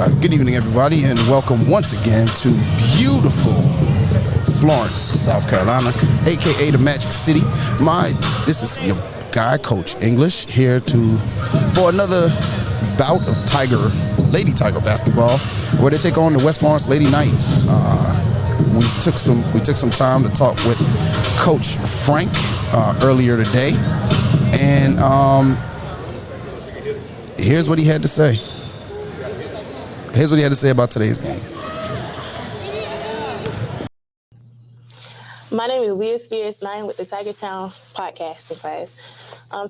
Good evening, everybody, and welcome once again to beautiful Florence, South Carolina, aka the Magic City. This is your guy, Coach English, here for another bout of Lady Tiger basketball, where they take on the West Florence Lady Knights. We took some time to talk with Coach Frank earlier today, and here's what he had to say. Here's what he had to say about today's game. My name is Leah Spears, and I'm with the Tiger Town podcasting class.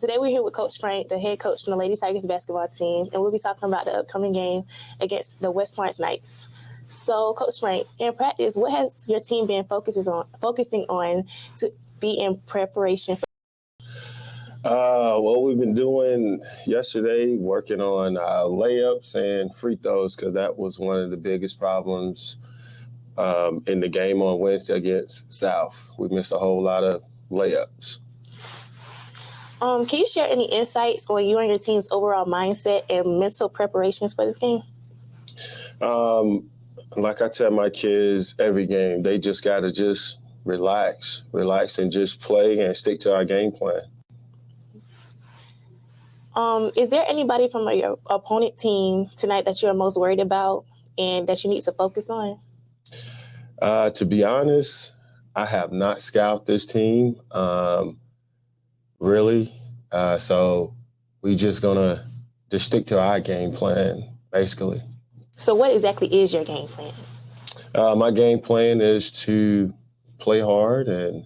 Today we're here with Coach Frank, the head coach from the Lady Tigers basketball team, and we'll be talking about the upcoming game against the West Florence Knights. So, Coach Frank, in practice, what has your team been focusing on to be in preparation for? Well, we've been doing yesterday, working on layups and free throws, because that was one of the biggest problems in the game on Wednesday against South. We missed a whole lot of layups. Can you share any insights on you and your team's overall mindset and mental preparations for this game? Like I tell my kids every game, they just got to relax and just play and stick to our game plan. Is there anybody from your opponent team tonight that you're most worried about and that you need to focus on? To be honest, I have not scouted this team, really. So we just going to stick to our game plan, basically. So what exactly is your game plan? My game plan is to play hard and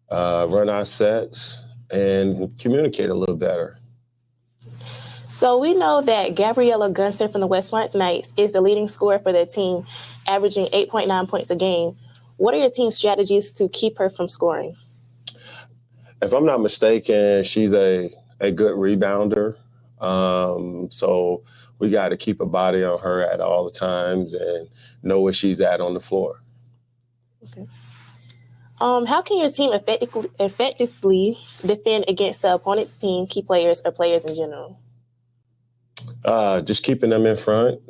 run our sets and communicate a little better. So we know that Gabriella Gunter from the West Florence Knights is the leading scorer for their team, averaging 8.9 points a game. What are your team's strategies to keep her from scoring? If I'm not mistaken, she's a good rebounder. So we got to keep a body on her at all the times and know where she's at on the floor. Okay. How can your team effectively defend against the opponent's team, key players, or players in general? Just keeping them in front,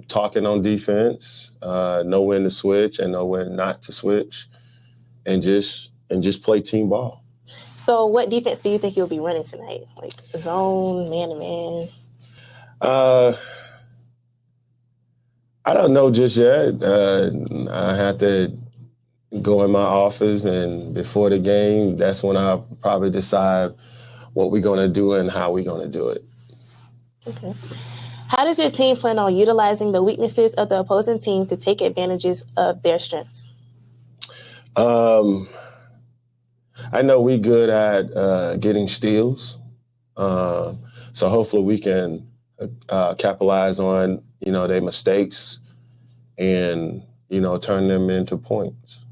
talking on defense, know when to switch and know when not to switch, and just play team ball. So what defense do you think you'll be running tonight? Like zone, man-to-man? I don't know just yet. I have to go in my office, and before the game, that's when I'll probably decide what we're going to do and how we're going to do it. Okay. How does your team plan on utilizing the weaknesses of the opposing team to take advantages of their strengths? I know we're good at getting steals. So hopefully we can capitalize on, their mistakes and, turn them into points.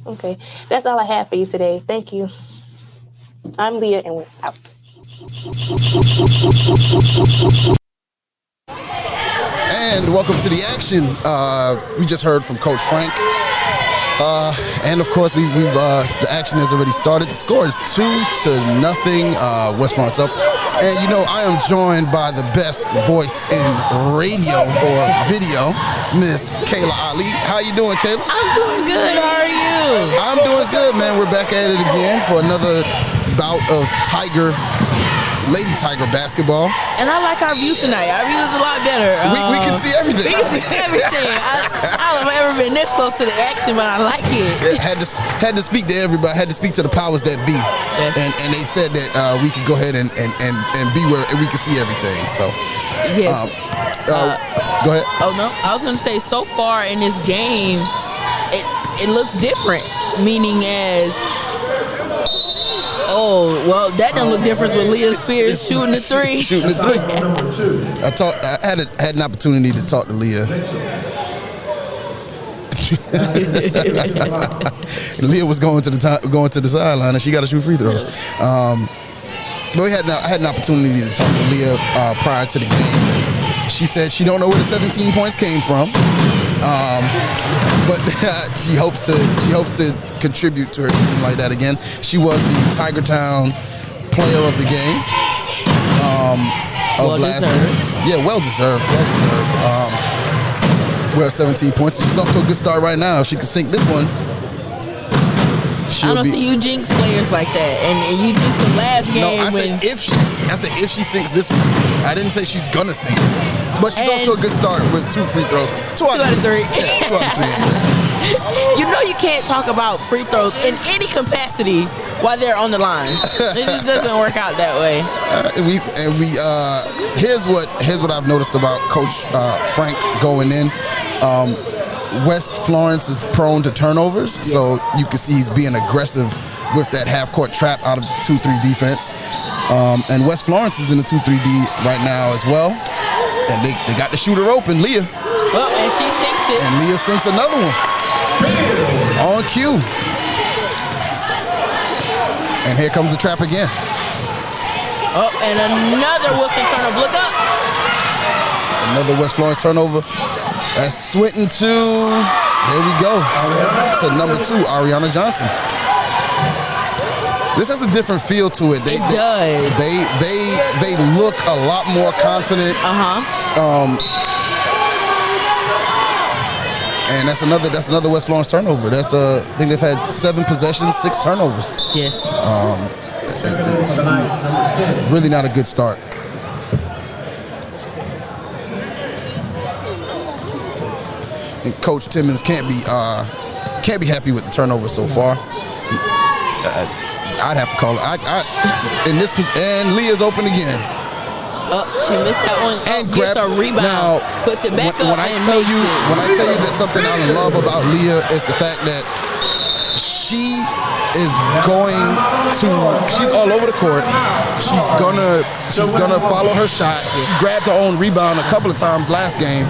Okay. That's all I have for you today. Thank you. I'm Leah, and we're out. And welcome to the action. We just heard from Coach Frank. And of course, the action has already started. The score is 2-0. West Florence up. And I am joined by the best voice in radio or video, Miss Kayla Ali. How you doing, Kayla? I'm doing good. How are you? I'm doing good, man. We're back at it again for another bout of Lady Tiger basketball. And I like our view tonight. Our view is a lot better. We can see everything. We can see everything. I don't have ever been this close to the action, but I like it. Had to speak to everybody. Had to speak to the powers that be. Yes. And they said that we could go ahead and be where we can see everything. So yes. Go ahead. Oh no, I was going to say so far in this game, it looks different. Meaning as. Oh, well, that doesn't look different with Leah Spears shooting the three. I had an opportunity to talk to Leah. Leah was going to the sideline, and she got to shoot free throws. But I had an opportunity to talk to Leah prior to the game, and she said she don't know where the 17 points came from. But she hopes to contribute to her team like that again. She was the Tiger Town player of the game. of last game. Yeah, well deserved. We're at 17 points. She's off to a good start right now. If she can sink this one, I don't see you jinx players like that, and you jinxed the last game. No, I said if she sinks this one. I didn't say she's gonna sink it, but she's off to a good start with 2 free throws. Two out of three. Yeah, 2 out of 3. You know you can't talk about free throws in any capacity while they're on the line. It just doesn't work out that way. Here's what I've noticed about Coach Frank going in. West Florence is prone to turnovers, so you can see he's being aggressive with that half-court trap out of the 2-3 defense. And West Florence is in the 2-3D right now as well. And they got the shooter open, Leah. Well, and she sinks it. And Leah sinks another one. On cue. And here comes the trap again. Oh, and another Wilson turnover. Look up. Another West Florence turnover. That's Swinton to, there we go, to number 2, Ariana Johnson. This has a different feel to it. It does. They look a lot more confident. And that's another West Florence turnover. I think they've had 7 possessions, 6 turnovers. Yes. It's really not a good start. And Coach Timmons can't be happy with the turnover so far. I'd have to call it. And Leah's open again. She missed that one. And gets a rebound. Now, puts it back up when I tell you that something I love about Leah is the fact that she's all over the court. She's gonna follow her shot. She grabbed her own rebound a couple of times last game.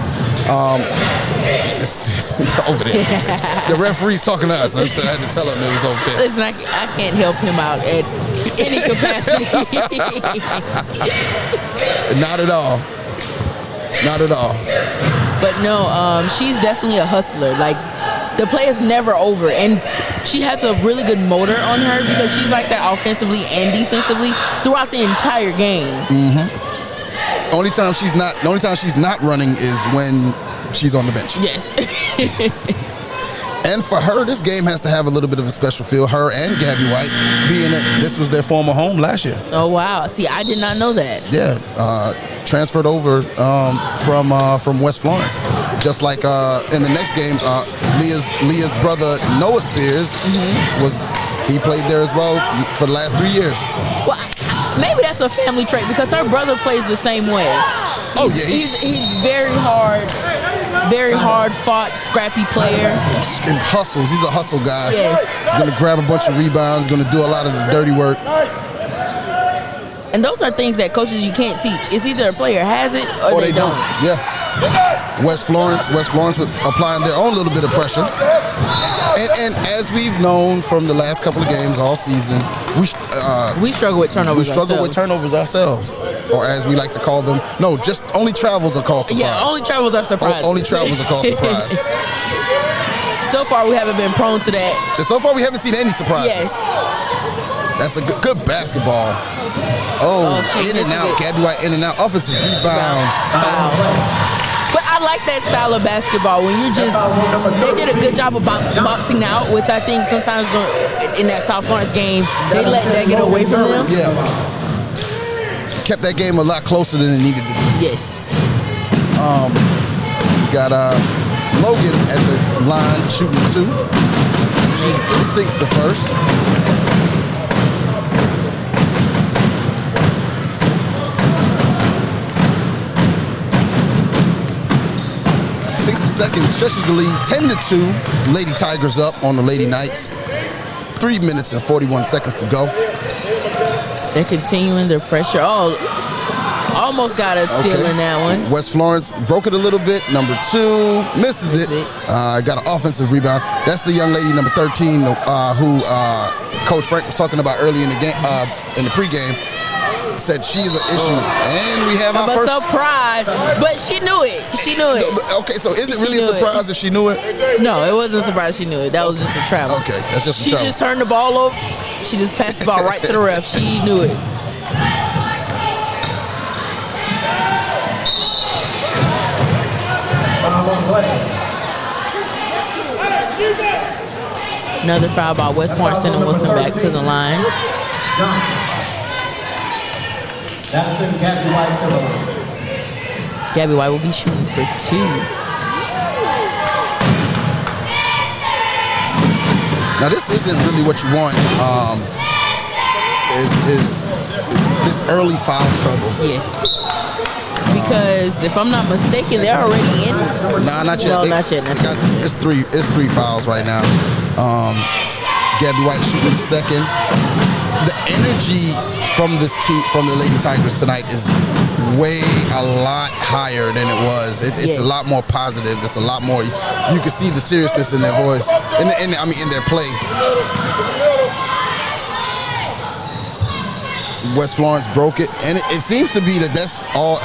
It's over there. The referee's talking to us. I had to tell him it was over there. Listen, I can't help him out at any capacity. Not at all. Not at all. But no, she's definitely a hustler. Like, the play is never over, and she has a really good motor on her because she's like that offensively and defensively throughout the entire game. The only time she's not running is when she's on the bench. Yes. And for her, this game has to have a little bit of a special feel. Her and Gabby White, being that this was their former home last year. Oh wow! See, I did not know that. Yeah, transferred over from West Florence. Just like in the next game, Leah's brother Noah Spears he played there as well for the last 3 years. Well, maybe that's a family trait because her brother plays the same way. He's very hard fought, scrappy player. And hustles. He's a hustle guy. Yes. He's going to grab a bunch of rebounds. He's going to do a lot of the dirty work. And those are things that coaches you can't teach. It's either a player has it or they don't. Yeah. West Florence with applying their own little bit of pressure. And as we've known from the last couple of games all season, we struggle with turnovers. Ourselves, or as we like to call them. No, just only travels are called surprise. Yeah, only travels are surprise. Only travels are called surprise. So far, we haven't been prone to that. And so far, we haven't seen any surprises. Yes. That's a good basketball. Oh, in and out. Gabby White in and out. Offensive rebound. Foul. But I like that style of basketball when they did a good job of boxing out, which I think sometimes in that South Florence game, they let that get away from them. Yeah. Kept that game a lot closer than it needed to be. Yes. We got Logan at the line shooting 2. She sinks the first. 60 seconds stretches the lead 10-2. Lady Tigers up on the Lady Knights. 3 minutes and 41 seconds to go. They're continuing their pressure. Oh, almost got a steal in that one. West Florence broke it a little bit. Number 2 misses it. Got an offensive rebound. That's the young lady, number 13, who Coach Frank was talking about early in the game, in the pregame. Said she's an issue, and we have our first surprise. But she knew it. She knew it. Okay, so is it really a surprise if she knew it? No, it wasn't a surprise. She knew it. That was just a travel. Okay, that's just a travel. She just turned the ball over. She just passed the ball right to the ref. She knew it. Another foul by West Florence sending Wilson back to the line. That's in Gabby White to the line. Gabby White will be shooting for 2. Now this isn't really what you want. Is this early foul trouble? Yes. Because if I'm not mistaken, they're already in. Nah, not yet. No, not yet. It's three fouls right now. Gabby White shooting the second. The energy from this team, from the Lady Tigers tonight, is way a lot higher than it was. It's a lot more positive. It's a lot more. You can see the seriousness in their voice, in their play. West Florence broke it, and it seems to be that's all.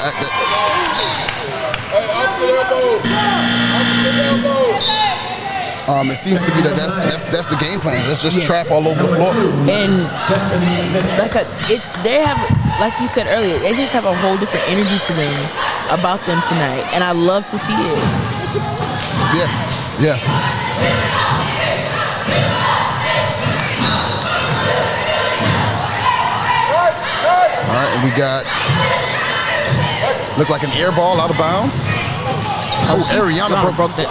It seems to be that's the game plan. Let's just trap all over the floor. And they have, like you said earlier, they just have a whole different energy to them about them tonight, and I love to see it. Yeah. All right, and we got looked like an air ball out of bounds. Oh, Ariana broke that.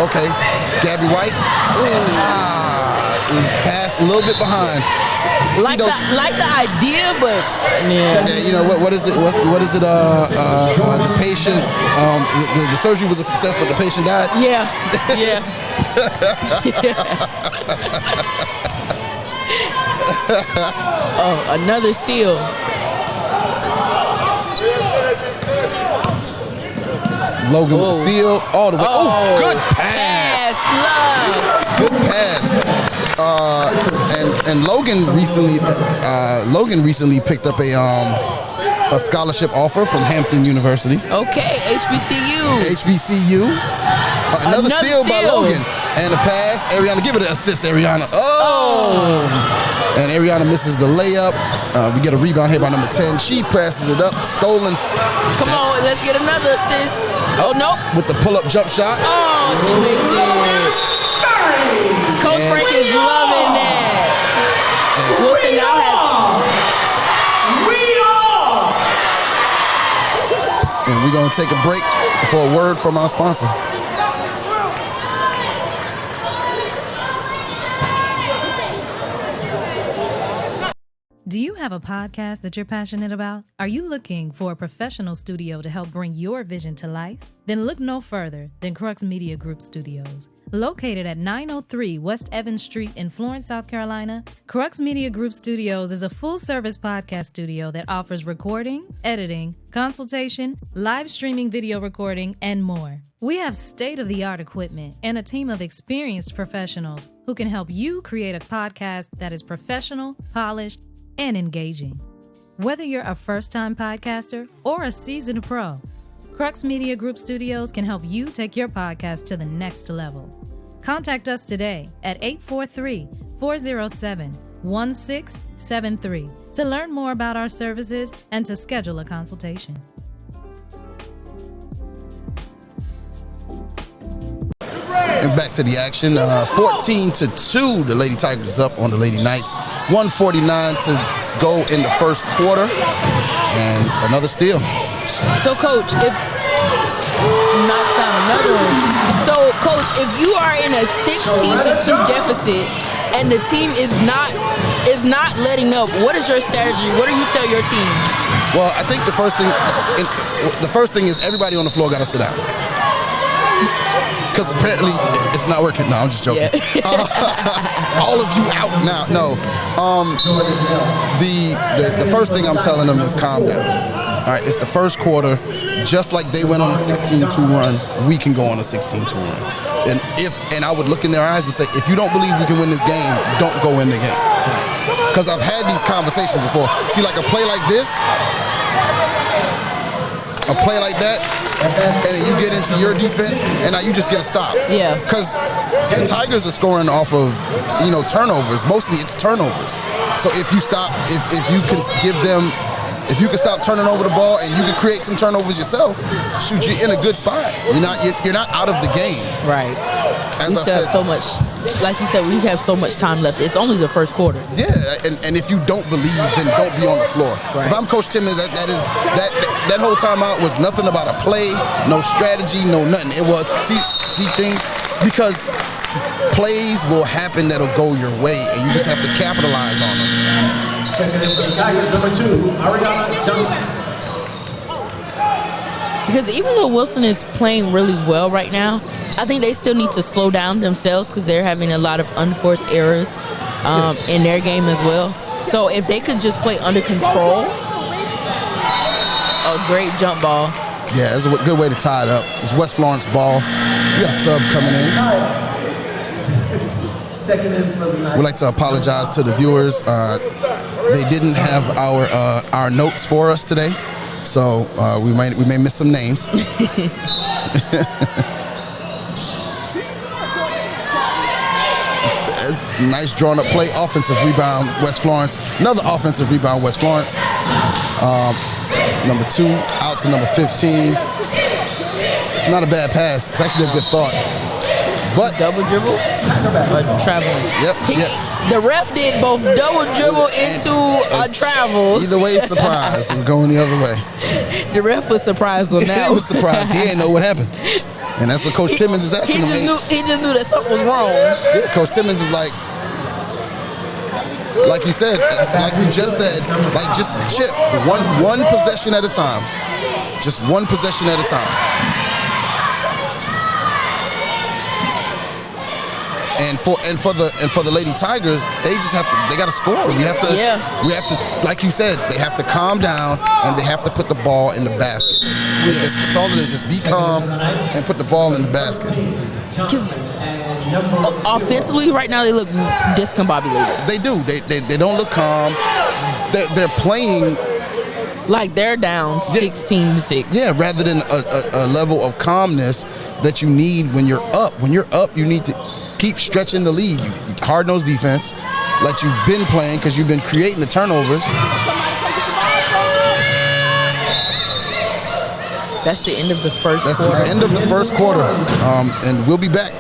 Okay, Gabby White. Pass a little bit behind. Like the idea, but yeah. You know what is it? What is it? The patient. The surgery was a success, but the patient died. Yeah. Oh, another steal. Logan with the steal all the way. Oh, good pass. Good pass. And Logan recently picked up a scholarship offer from Hampton University. Okay, HBCU. Another steal by Logan. And a pass. Ariana, give it an assist, Ariana. Oh! And Ariana misses the layup. We get a rebound here by number 10. She passes it up, stolen. Come on, let's get another assist. Oh, no. With the pull-up jump shot. Oh, she makes it. Coach Frank is loving that. Wilson now has. And we're going to take a break for a word from our sponsor. Do you have a podcast that you're passionate about? Are you looking for a professional studio to help bring your vision to life? Then look no further than Crux Media Group Studios. Located at 903 West Evans Street in Florence, South Carolina, Crux Media Group Studios is a full-service podcast studio that offers recording, editing, consultation, live streaming video recording, and more. We have state-of-the-art equipment and a team of experienced professionals who can help you create a podcast that is professional, polished, and engaging. Whether you're a first-time podcaster or a seasoned pro, Crux Media Group Studios can help you take your podcast to the next level. Contact us today at 843-407-1673 to learn more about our services and to schedule a consultation. And back to the action. 14-2, the Lady Tigers is up on the Lady Knights. 1:49 to go in the first quarter, and another steal. So, Coach, if knocks down another one. So, Coach, if you are in a 16-2 deficit and the team is not letting up, what is your strategy? What do you tell your team? Well, I think the first thing is everybody on the floor got to sit down. Because apparently it's not working. No, I'm just joking. Yeah. All of you out now. No. The first thing I'm telling them is calm down. All right, it's the first quarter. Just like they went on a 16-2 run, we can go on a 16-2 run. And I would look in their eyes and say, if you don't believe we can win this game, don't go in the game. Because I've had these conversations before. See, like a play like this, a play like that, and then you get into your defense, and now you just get a stop. Yeah. Because the Tigers are scoring off of, turnovers. Mostly it's turnovers. So if you stop, if you can give them If you can stop turning over the ball and you can create some turnovers yourself, shoot, you're in a good spot. You're not out of the game. Right. As We I still said, have so much, like you said, we have so much time left. It's only the first quarter. yeah, and if you don't believe, then don't be on the floor. Right. If I'm Coach Timmons, that whole timeout was nothing about a play, no strategy, no nothing. It was see thing, because plays will happen that'll go your way, and you just have to capitalize on them. Checking in for the Tigers, number 2, Ariana Johnson. Because even though Wilson is playing really well right now, I think they still need to slow down themselves because they're having a lot of unforced errors in their game as well. So if they could just play under control, a great jump ball. Yeah, that's a good way to tie it up. It's West Florence ball. We got a sub coming in. Second in for the night. We'd like to apologize to the viewers. They didn't have our notes for us today, so we may miss some names. Nice drawn up play, offensive rebound, West Florence. Another offensive rebound, West Florence. Number 2 out to number 15. It's not a bad pass. It's actually a good thought. But Double dribble or traveling? Yep. The ref did both double dribble into a travel. Either way, surprise. We're going the other way. The ref was surprised on that. He was surprised. He didn't know what happened. And that's what Coach Timmons is asking him. He just knew that something was wrong. Yeah, Coach Timmons is like you said, like we just said, like just chip one possession at a time. Just one possession at a time. And for the Lady Tigers, they got to score. We have to, like you said, they have to calm down and they have to put the ball in the basket. That's all it is. Just be calm and put the ball in the basket. Because offensively, right now they look discombobulated. They do. They don't look calm. They're playing like they're down 16-6. Yeah, rather than a level of calmness that you need when you're up. When you're up, you need to keep stretching the lead. You hard-nosed defense, like you've been playing because you've been creating the turnovers. That's the end of the first quarter. That's the end of the first quarter. And we'll be back.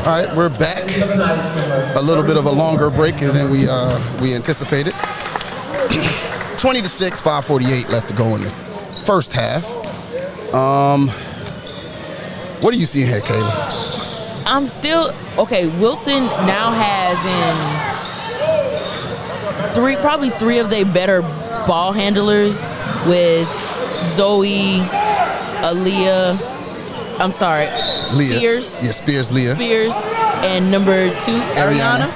All right, we're back. A little bit of a longer break than we anticipated. 20-6, 5:48 left to go in the first half. What are you seeing here, Kayla? I'm still okay. Wilson now has in probably three of their better ball handlers with Zoe, Leah. Spears. Yeah, Spears, Leah. Spears, and number 2, Ariana.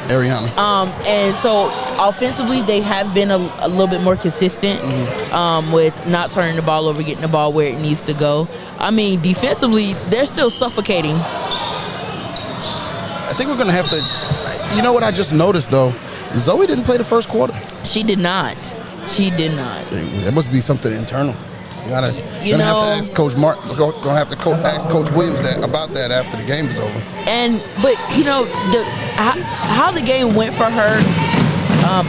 And so offensively, they have been a little bit more consistent with not turning the ball over, getting the ball where it needs to go. I mean, defensively, they're still suffocating. I think we're going to have to. You know what I just noticed, though? Zoe didn't play the first quarter. She did not. There must be something internal. Gonna have to ask Coach Mark. Gonna have to ask Coach Williams about that after the game is over. But how the game went for her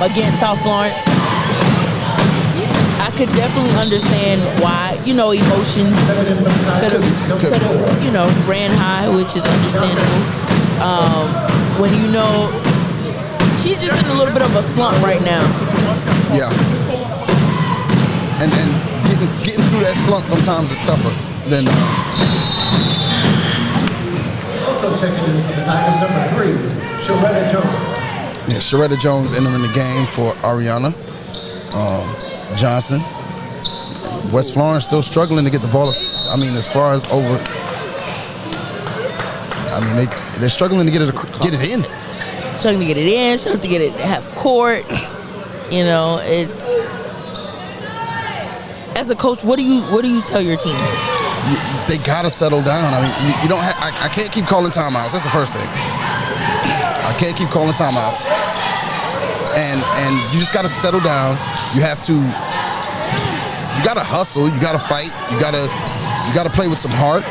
against South Florence, I could definitely understand why. Emotions could ran high, which is understandable. When she's just in a little bit of a slump right now. Yeah, and getting through that slump sometimes is tougher than. Also checking in for the Tigers, number 3, Sharetta Jones. Yeah, Sharetta Jones entering the game for Ariana Johnson. West Florence still struggling to get the ball. I mean, as far as over. I mean, they're struggling to get it in. Struggling to get it in. Struggling to get it half court. It's. As a coach, what do you tell your team? They gotta settle down. I mean, you don't. I can't keep calling timeouts. That's the first thing. I can't keep calling timeouts. And you just gotta settle down. You have to. You gotta hustle. You gotta fight. You gotta play with some heart.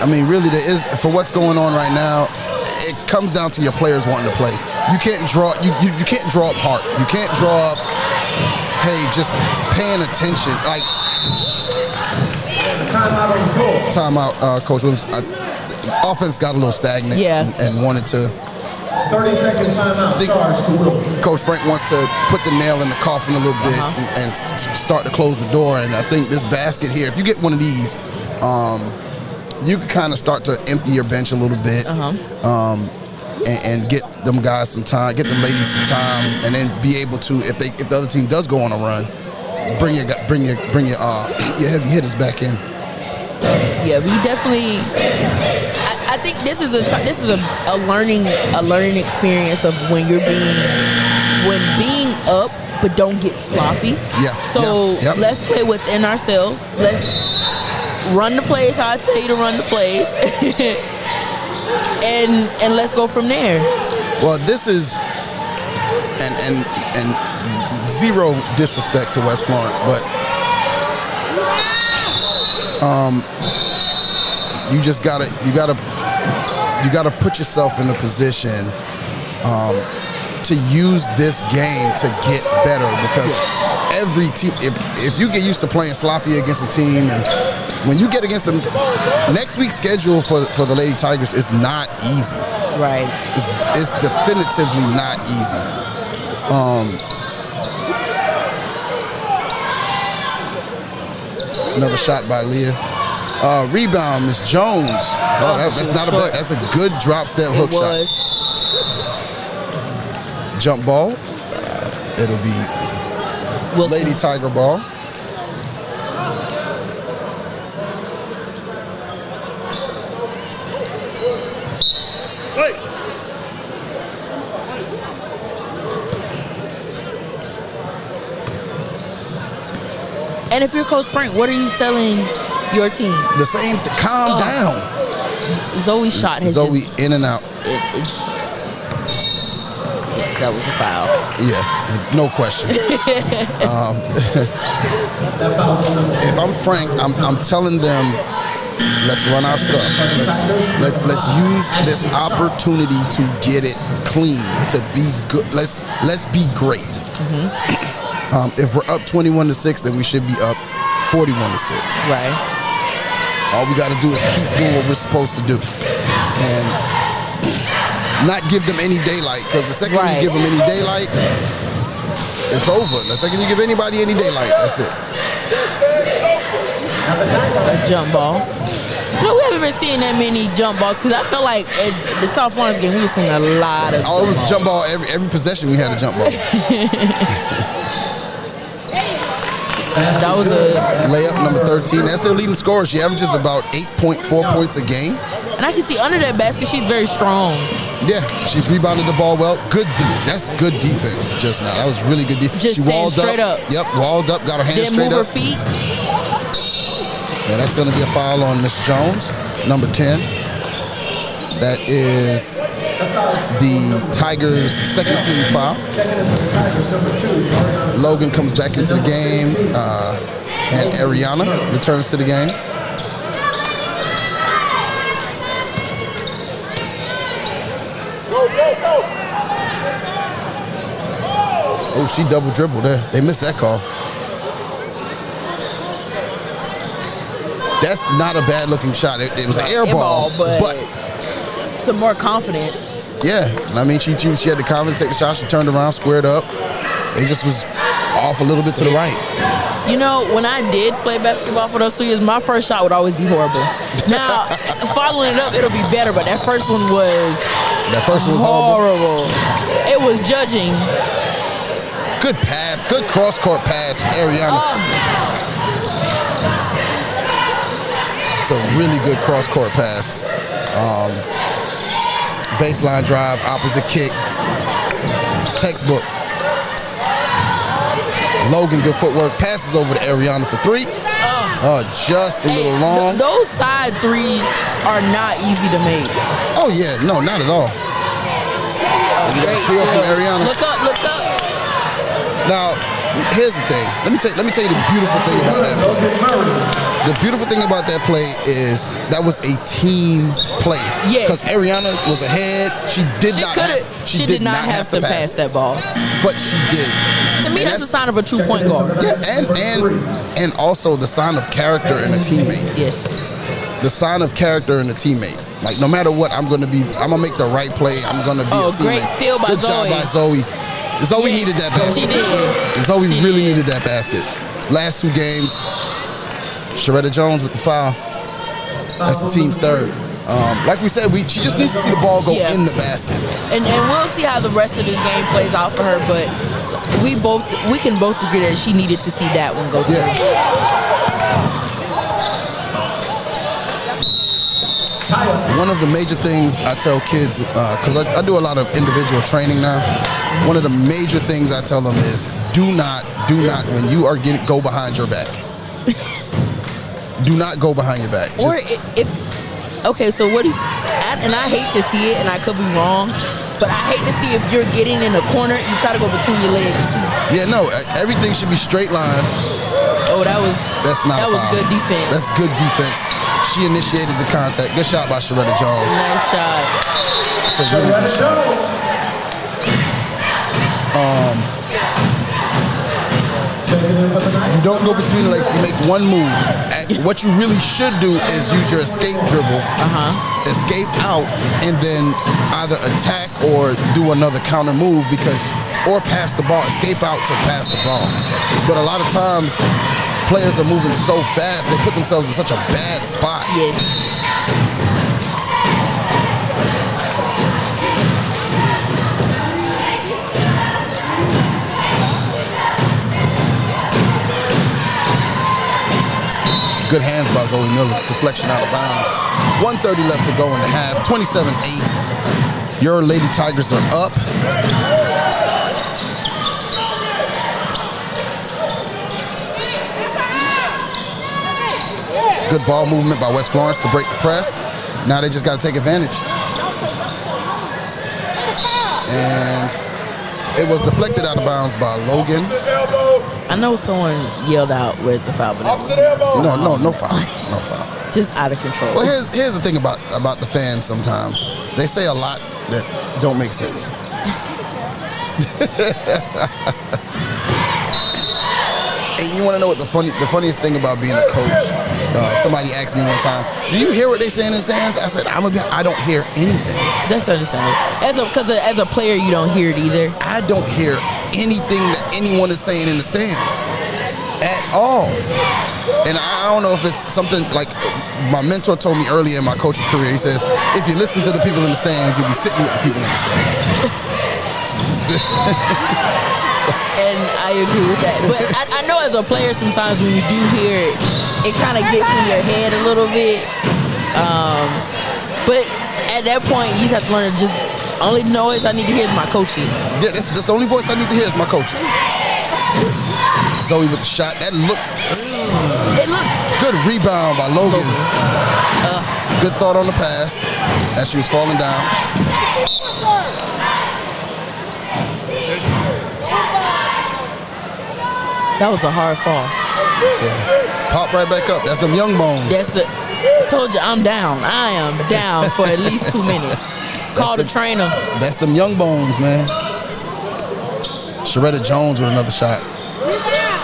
I mean, really, there is, for what's going on right now, it comes down to your players wanting to play. You can't draw. You can't draw up heart. You can't draw up. Hey, just paying attention. Like timeout, Coach Williams. Offense got a little stagnant. Yeah. And wanted to. 30-second timeout charge to Wilson. Coach Frank wants to put the nail in the coffin a little bit and start to close the door. And I think this basket here, if you get one of these. You can kind of start to empty your bench a little bit, and get them guys some time, get them ladies some time, and then be able to, if the other team does go on a run, bring your heavy hitters back in. Yeah, we definitely. I think this is a learning experience of when being up, but don't get sloppy. Yeah. So let's play within ourselves. Let's run the plays how I tell you to run the plays, and let's go from there. Well, this is and zero disrespect to West Florence, but you just gotta put yourself in a position to use this game to get better, because every team, if you get used to playing sloppy against a team, and when you get against them, next week's schedule for the Lady Tigers is not easy. Right. It's definitively not easy. Another shot by Leah. Rebound, Miss Jones. That's not bad. That's a good drop step hook shot. Jump ball. It'll be Wilson. Lady Tiger ball. And if you're Coach Frank, what are you telling your team? The same. Calm down. Zoe's shot has Zoe in and out. Yes, that was a foul. Yeah, no question. If I'm Frank, I'm telling them, let's run our stuff. Let's use this opportunity to get it clean, to be good. Let's be great. If we're up 21-6, then we should be up 41-6. Right. All we got to do is keep doing what we're supposed to do, and not give them any daylight. Because the second you give them any daylight, it's over. The second you give anybody any daylight, that's it. A jump ball. No, we haven't been seeing that many jump balls because I felt like at the South Florence game we were seeing a lot of. Oh, it was jump ball every possession. We had a jump ball. That was a layup, number 13. That's their leading scorer. She averages about 8.4 points a game. And I can see under that basket she's very strong. Yeah, she's rebounded the ball well. That's good defense just now. That was really good defense. Just she walled straight up. Yep, walled up, got her hands Didn't straight move up. her feet. Yeah, that's going to be a foul on Miss Jones, number 10. That is the Tigers' second team foul. Logan comes back into the game, and Ariana returns to the game. Oh, she double dribbled there. They missed that call. That's not a bad looking shot. It was an air ball, but some more confidence. Yeah, I mean, she had the confidence to take the shot. She turned around, squared up. It just was off a little bit to the right. You know, when I did play basketball for those 2 years, my first shot would always be horrible. Now, following it up, it'll be better, but that first one was horrible. It was judging. Good pass, good cross-court pass, Ariana. It's a really good cross-court pass. Baseline drive, opposite kick. It's textbook. Logan, good footwork, passes over to Ariana for 3. Just a little long. Those side threes are not easy to make. Oh, yeah, no, not at all. You got a steal from Ariana. Look up. Now, here's the thing. Let me tell you the beautiful thing about that play. The beautiful thing about that play is that was a team play. Yes. Because Ariana was ahead. She did not have to pass that ball. But she did. To me, that's a sign of a true point guard. Yeah, and also the sign of character in a teammate. Yes. The sign of character in a teammate. Like, no matter what, I'm gonna make the right play. I'm gonna be a teammate. Great steal by Good job by Zoe. Zoe needed that basket. She did. Zoe really needed that basket. Last 2 games, Sharetta Jones with the foul. That's the team's third. Like we said, she just needs to see the ball go in the basket. And we'll see how the rest of this game plays out for her, but we can both agree that she needed to see that one go through. One of the major things I tell kids, because I do a lot of individual training now, one of the major things I tell them is do not, when you are go behind your back. Do not go behind your back. So what and I hate to see it, and I could be wrong, but I hate to see if you're getting in a corner, you try to go between your legs too. Yeah, no, everything should be straight line. Oh, that was good defense. That's good defense. She initiated the contact. Good shot by Sharetta Jones. Nice shot. It's a really good shot. You don't go between the legs. You make one move. What you really should do is use your escape dribble, escape out, and then either attack or do another counter move or pass the ball. Escape out to pass the ball. But a lot of times, players are moving so fast, they put themselves in such a bad spot. Yes. Good hands by Zoe Miller. Deflection out of bounds. 1:30 left to go in the half. 27-8. Your Lady Tigers are up. Good ball movement by West Florence to break the press. Now they just got to take advantage. And it was deflected out of bounds by Logan. I know someone yelled out, "Where's the foul?" But No foul. No foul. Just out of control. Well, here's the thing about the fans sometimes. They say a lot that don't make sense. And you want to know what the funniest thing about being a coach? Somebody asked me one time, "Do you hear what they say in the stands?" I said, "I don't hear anything." That's understandable. Because as a player, you don't hear it either. I don't hear anything that anyone is saying in the stands at all. And I don't know if it's something like my mentor told me earlier in my coaching career. He says, "If you listen to the people in the stands, you'll be sitting with the people in the stands." And I agree with that. But I know as a player, sometimes when you do hear it, it kind of gets in your head a little bit. But at that point, you just have to learn to just, only noise I need to hear is my coaches. Yeah, that's the only voice I need to hear is my coaches. Zoe with the shot. That looked. It looked. Good rebound by Logan. Good thought on the pass as she was falling down. That was a hard fall. Yeah. Pop right back up. That's them young bones. Told you I'm down. I am down for at least 2 minutes. Call the trainer. That's them young bones, man. Sharetta Jones with another shot.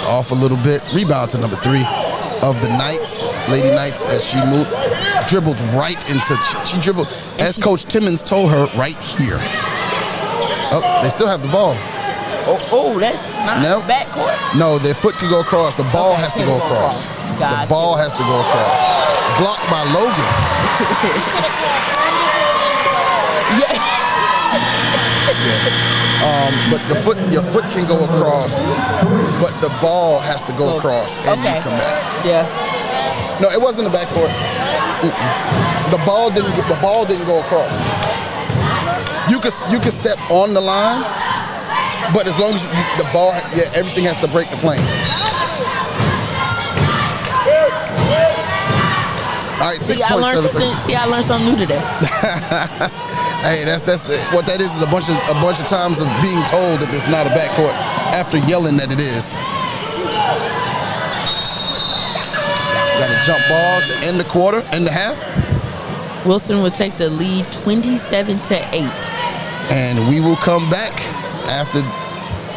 Off a little bit. Rebound to number 3 of the Knights, Lady Knights, as she moved. Dribbled right into, she dribbled, as Coach Timmons told her, right here. Oh, they still have the ball. Oh, that's not backcourt. No, their foot can go across. The ball has to go across. The ball has to go across. Blocked by Logan. Yeah. But your foot can go across, but the ball has to go across, and you come back. Yeah. No, it wasn't a backcourt. The ball didn't go across. You could step on the line. But as long as the ball, everything has to break the plane. All right, 6.7 seconds. See, I learned something new today. Hey, that's what that is a bunch of times of being told that it's not a backcourt after yelling that it is. Got a jump ball to end the quarter, end the half. Wilson will take the lead 27-8. And we will come back after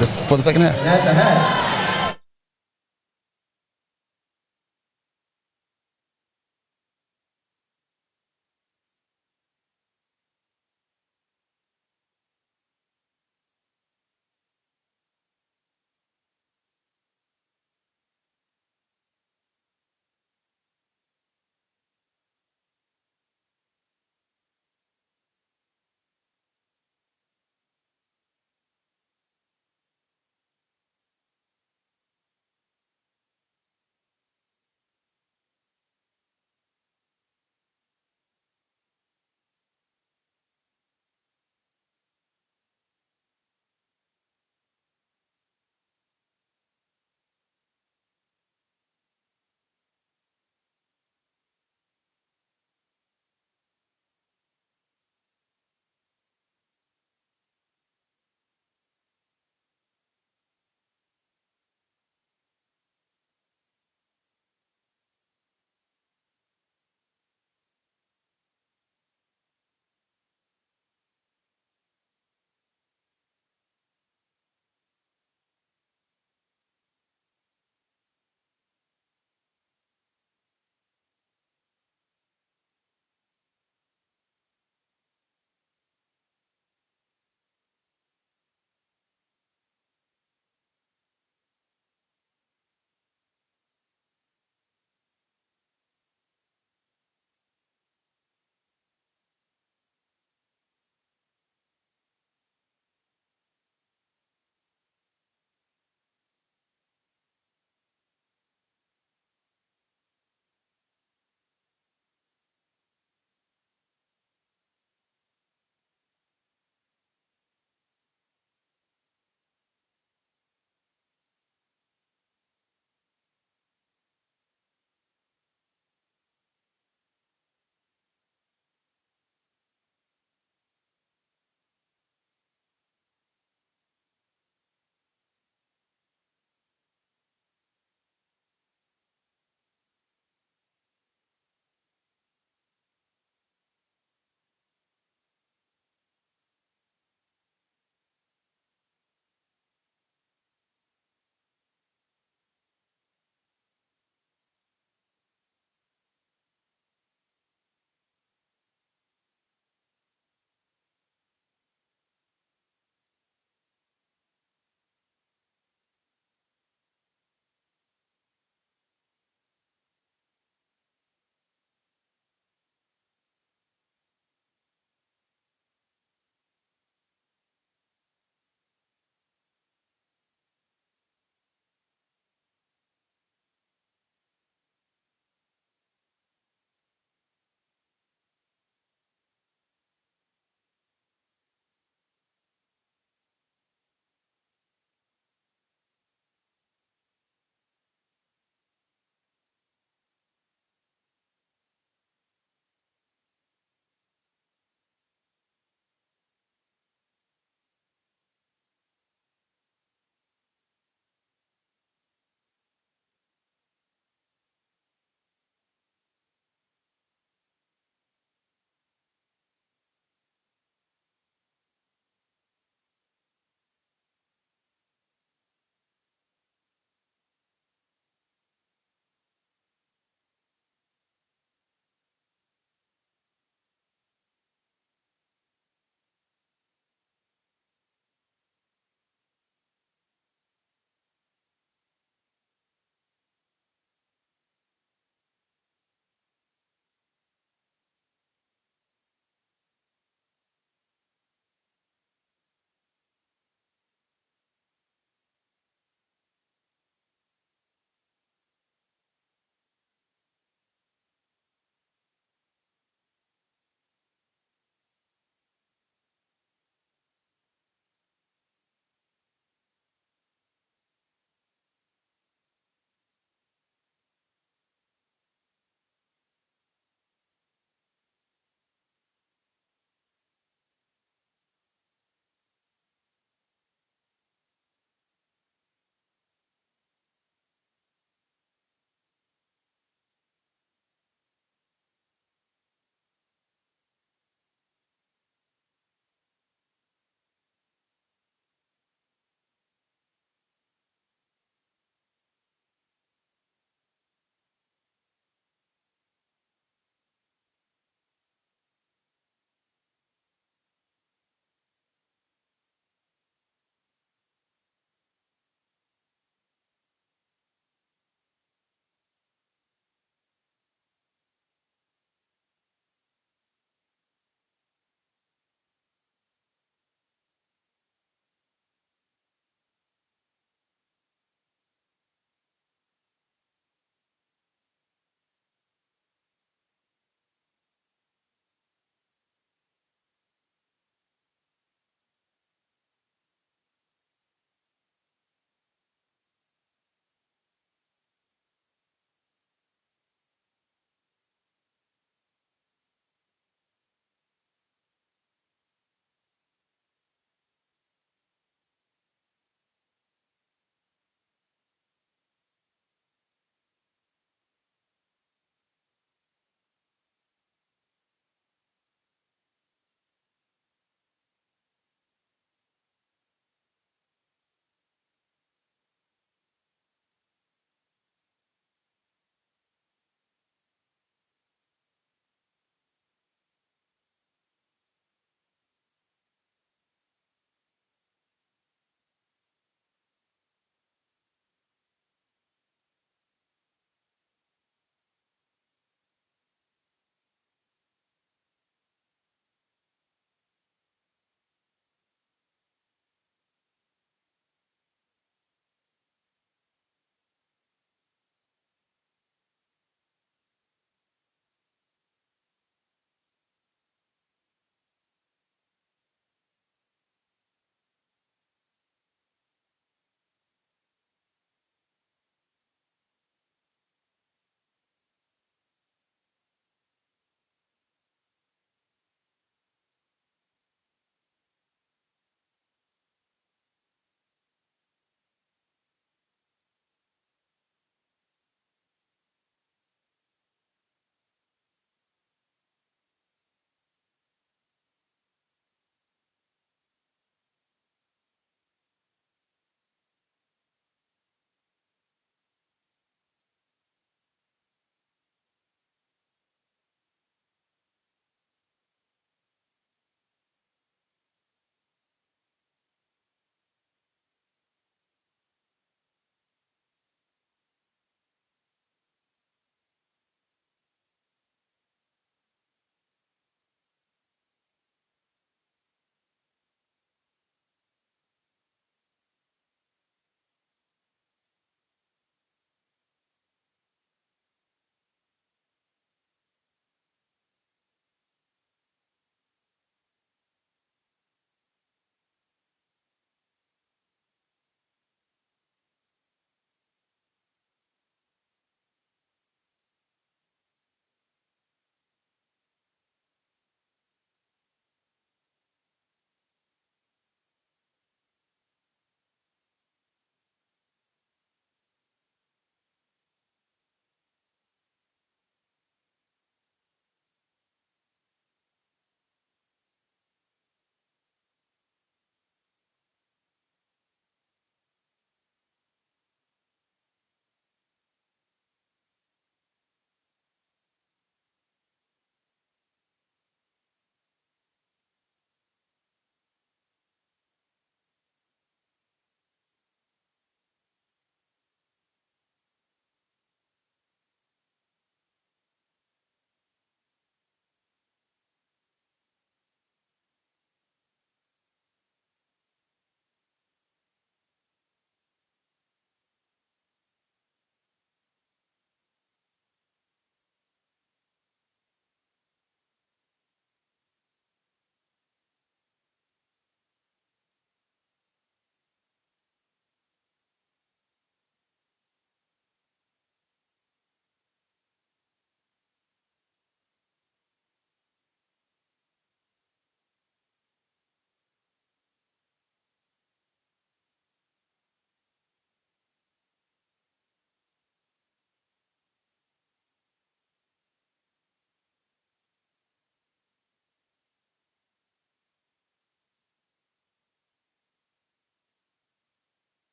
this for the second half. And at the half,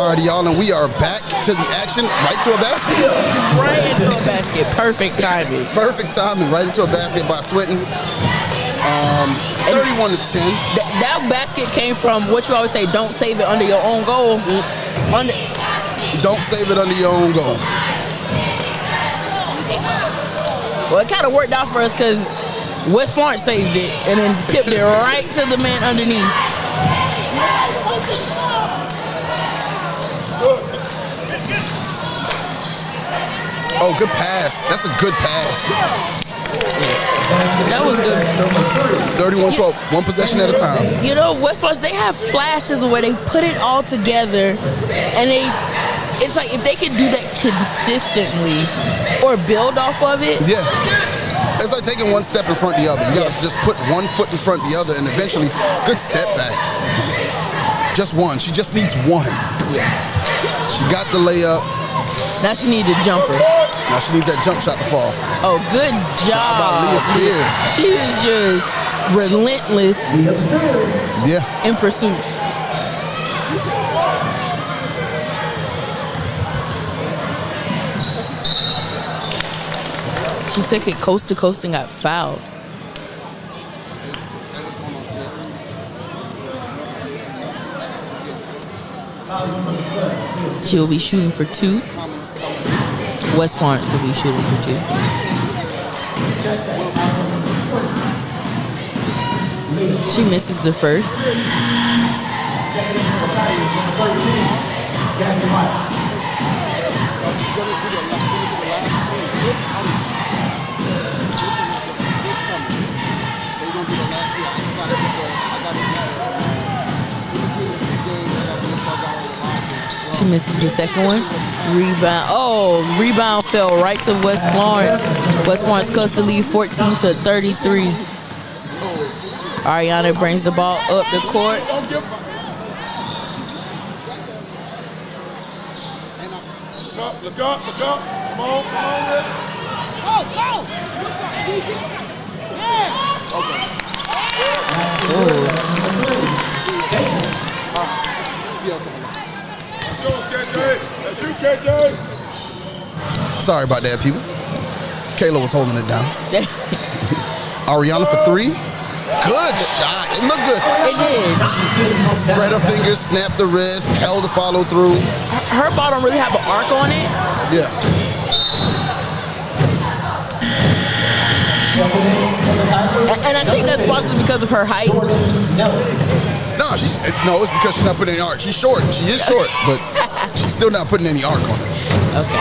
Alrighty, y'all, and we are back to the action. Right to a basket. Right into a basket. Perfect timing. Perfect timing. Right into a basket by Swinton. 31 to 10. That basket came from what you always say, don't save it under your own goal. Don't save it under your own goal. Well, it kind of worked out for us because West Florence saved it and then tipped it right to the man underneath. Oh, good pass. That's a good pass. Yes. That was good. 31-12, one possession at a time. You know, West Florence, they have flashes where they put it all together, and it's like if they could do that consistently or build off of it. Yeah. It's like taking one step in front of the other. You got to just put one foot in front of the other, and eventually, good step back. Just one. She just needs one. Yes. She got the layup. Now she needs a jumper. Now she needs that jump shot to fall. Oh, good job. By Leah Spears. She is just relentless in pursuit. She took it coast to coast and got fouled. She will be shooting for 2. West Florence will be shooting for 2. She misses the first. She misses the second one. Rebound. Oh, rebound fell right to West Florence. West Florence cuts the lead 14 to 33. Ariana brings the ball up the court. Look up. Come on. Go. Sorry about that, people. Kayla was holding it down. Ariana for 3. Good shot. It looked good. It did. She spread her fingers, snapped the wrist, held the follow through. Her ball don't really have an arc on it. Yeah. And I think that's partially because of her height. No, it's because she's not putting any arc. She's short. She is short, but she's still not putting any arc on it. Okay.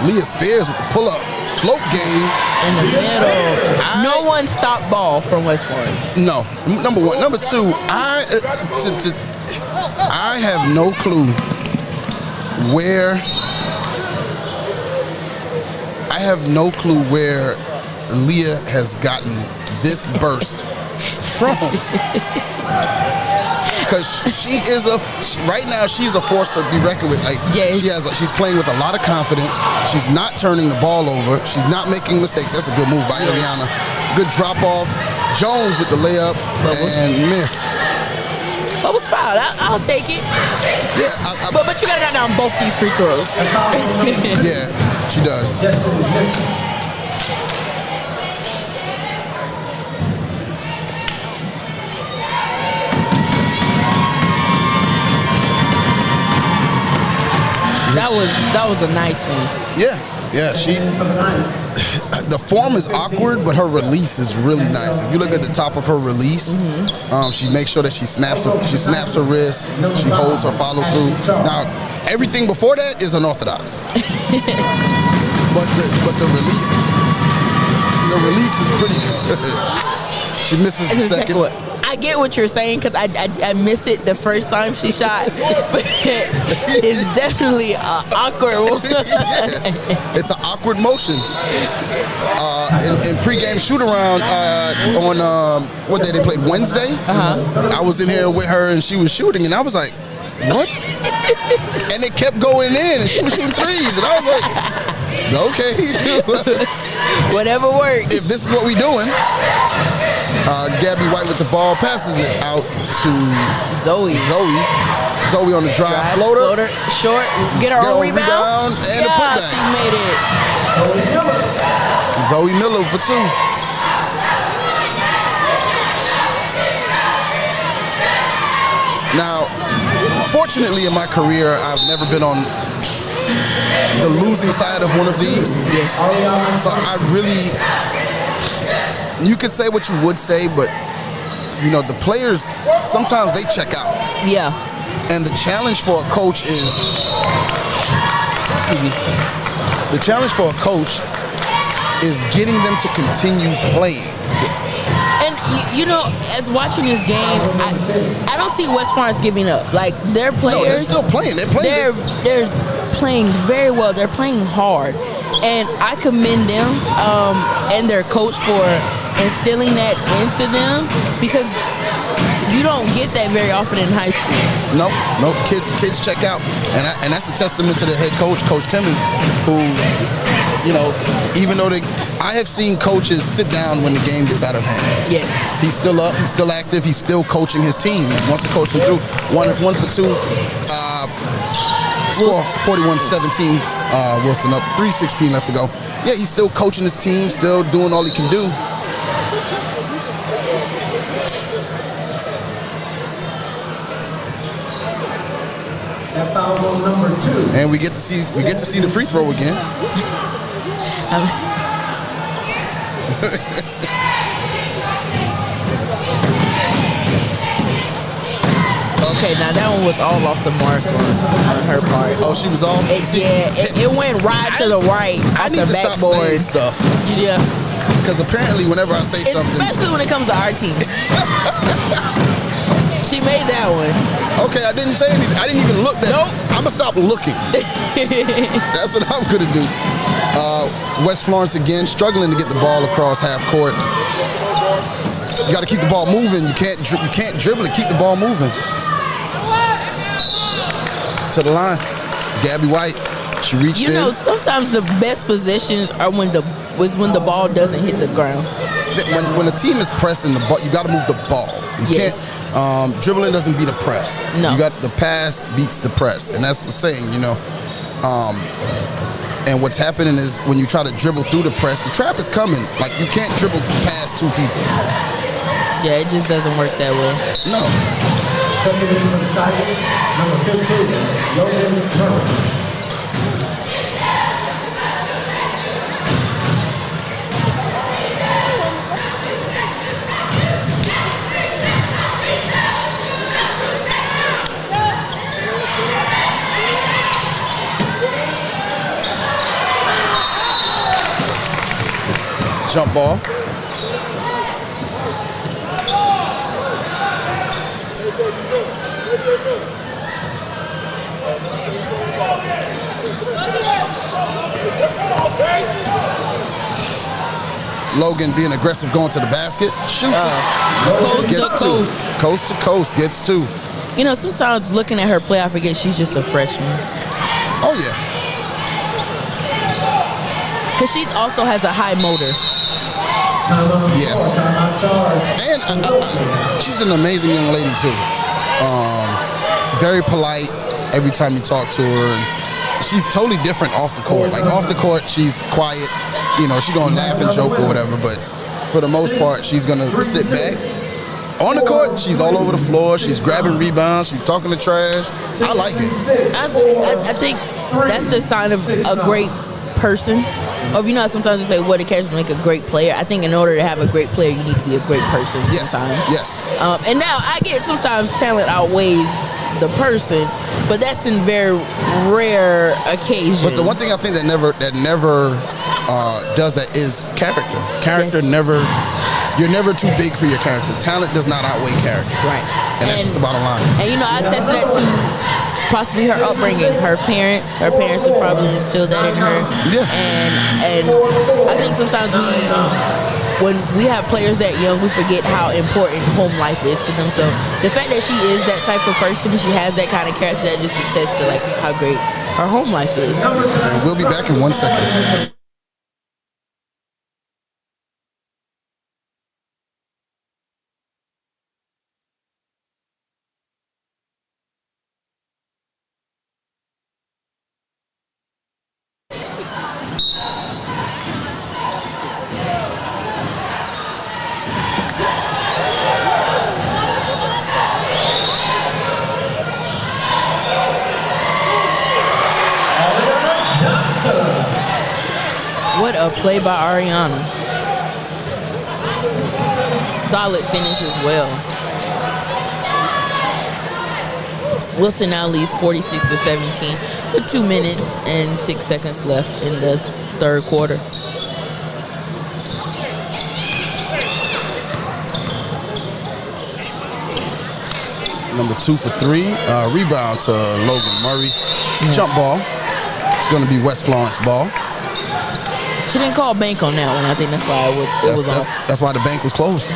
Leah Spears with the pull-up float game. In the middle. No one stopped ball from West Florence. No. Number 1. Number 2, I have no clue where Leah has gotten this burst from. Because right now she's a force to be reckoned with. Like yes. She's playing with a lot of confidence. She's not turning the ball over. She's not making mistakes. That's a good move by Ariana. Good drop off. Jones with the layup and missed. What was fouled? I'll take it. Yeah, but you gotta got down both these free throws. Yeah, she does. That was a nice one. Yeah. The form is awkward, but her release is really nice. If you look at the top of her release, she makes sure that she snaps her wrist, she holds her follow through. Now, everything before that is unorthodox. but the release is pretty good. She misses the second one. I get what you're saying because I missed it the first time she shot, but it's definitely an awkward one. Yeah. It's an awkward motion. In pregame shoot around on what day they played Wednesday. I was in here with her and she was shooting and I was like, what? And it kept going in and she was shooting threes and I was like, okay, whatever works. If this is what we doing. Gabby White with the ball, passes it out to Zoe. Zoe on the drive floater. Short. Get her own rebound. And a putback. She made it. Zoe Miller for 2. Now, fortunately in my career, I've never been on the losing side of one of these. Yes. So I really, you could say what you would say, but the players, sometimes they check out. Yeah. And the challenge for a coach is, the challenge for a coach is getting them to continue playing. And as watching this game, I don't see West Florence giving up. Like their players, no, they're still playing. They're playing very well. They're playing hard, and I commend them and their coach for instilling that into them, because you don't get that very often in high school. Nope. Kids check out, and that's a testament to the head coach, Coach Timmons, who, even though I have seen coaches sit down when the game gets out of hand. Yes. He's still up. He's still active. He's still coaching his team. He wants to coach them through. One for 2. Score 41-17. Wilson up. 3:16 left to go. Yeah, he's still coaching his team. Still doing all he can do. That foul on number 2. And we get to see the free throw again. Okay, now that one was all off the mark on her part. Oh, she was off? It went right to the right I off need the to stop backboard. saying stuff. Yeah. Because apparently whenever I say something... Especially when it comes to our team. She made that one. Okay, I didn't say anything. I didn't even look that. Nope. I'm going to stop looking. That's what I'm going to do. West Florence again, struggling to get the ball across half court. You got to keep the ball moving. You can't dribble it. Keep the ball moving. To the line. Gabby White. She reached in. Sometimes the best positions are when the ball doesn't hit the ground. When a team is pressing the ball, you got to move the ball. You can't. Dribbling doesn't beat a press. No. You got the pass beats the press, and that's the saying, and what's happening is when you try to dribble through the press, the trap is coming. Like you can't dribble past 2 people. Yeah, it just doesn't work that way. No. Checking in for the Tigers, number 15, Logan Turner. Jump ball. Logan being aggressive, going to the basket, shoots it. Coast to coast, gets 2. Sometimes looking at her play, I forget she's just a freshman. Oh, yeah. Because she also has a high motor. Yeah. And she's an amazing young lady, too. Very polite every time you talk to her. And she's totally different off the court. Like, off the court, she's quiet. She's going to laugh and joke or whatever. But for the most part, she's going to sit back. On the court, she's all over the floor. She's grabbing rebounds. She's talking to trash. I like it. I think that's the sign of a great person. Or sometimes they say what it cares to make a great player. I think in order to have a great player, you need to be a great person sometimes. Yes. And now I get sometimes talent outweighs the person, but that's in very rare occasions. But the one thing I think that never does that is character. Character never. You're never too big for your character. Talent does not outweigh character. Right. And that's just the bottom line. And I attest that to possibly her upbringing. Her parents have probably instilled that in her. Yeah. And I think sometimes when we have players that young, we forget how important home life is to them. So the fact that she is that type of person and she has that kind of character, that just attests to how great her home life is. And we'll be back in 1 second. a play by Ariana. Solid finish as well. Wilson now leads 46-17 with 2 minutes and 6 seconds left in the third quarter. Number 2 for 3. Rebound to Logan Murray. It's a jump ball. It's going to be West Florence ball. She didn't call bank on that one. I think that's why it was off. That's why the bank was closed.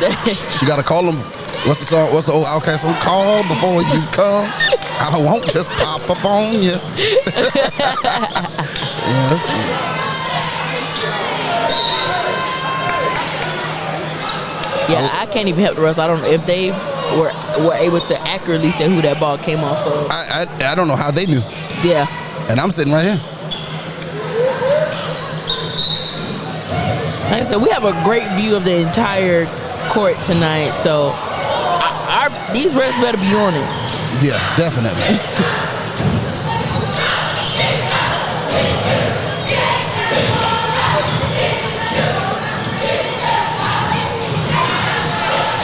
She got to call them. What's the song? What's the old Outkast song? Call before you come. I won't just pop up on you. Yeah, that's it. Yeah, I can't even help the rest. I don't know if they were able to accurately say who that ball came off of. I don't know how they knew. Yeah. And I'm sitting right here. Like I said, we have a great view of the entire court tonight, so these refs better be on it. Yeah, definitely.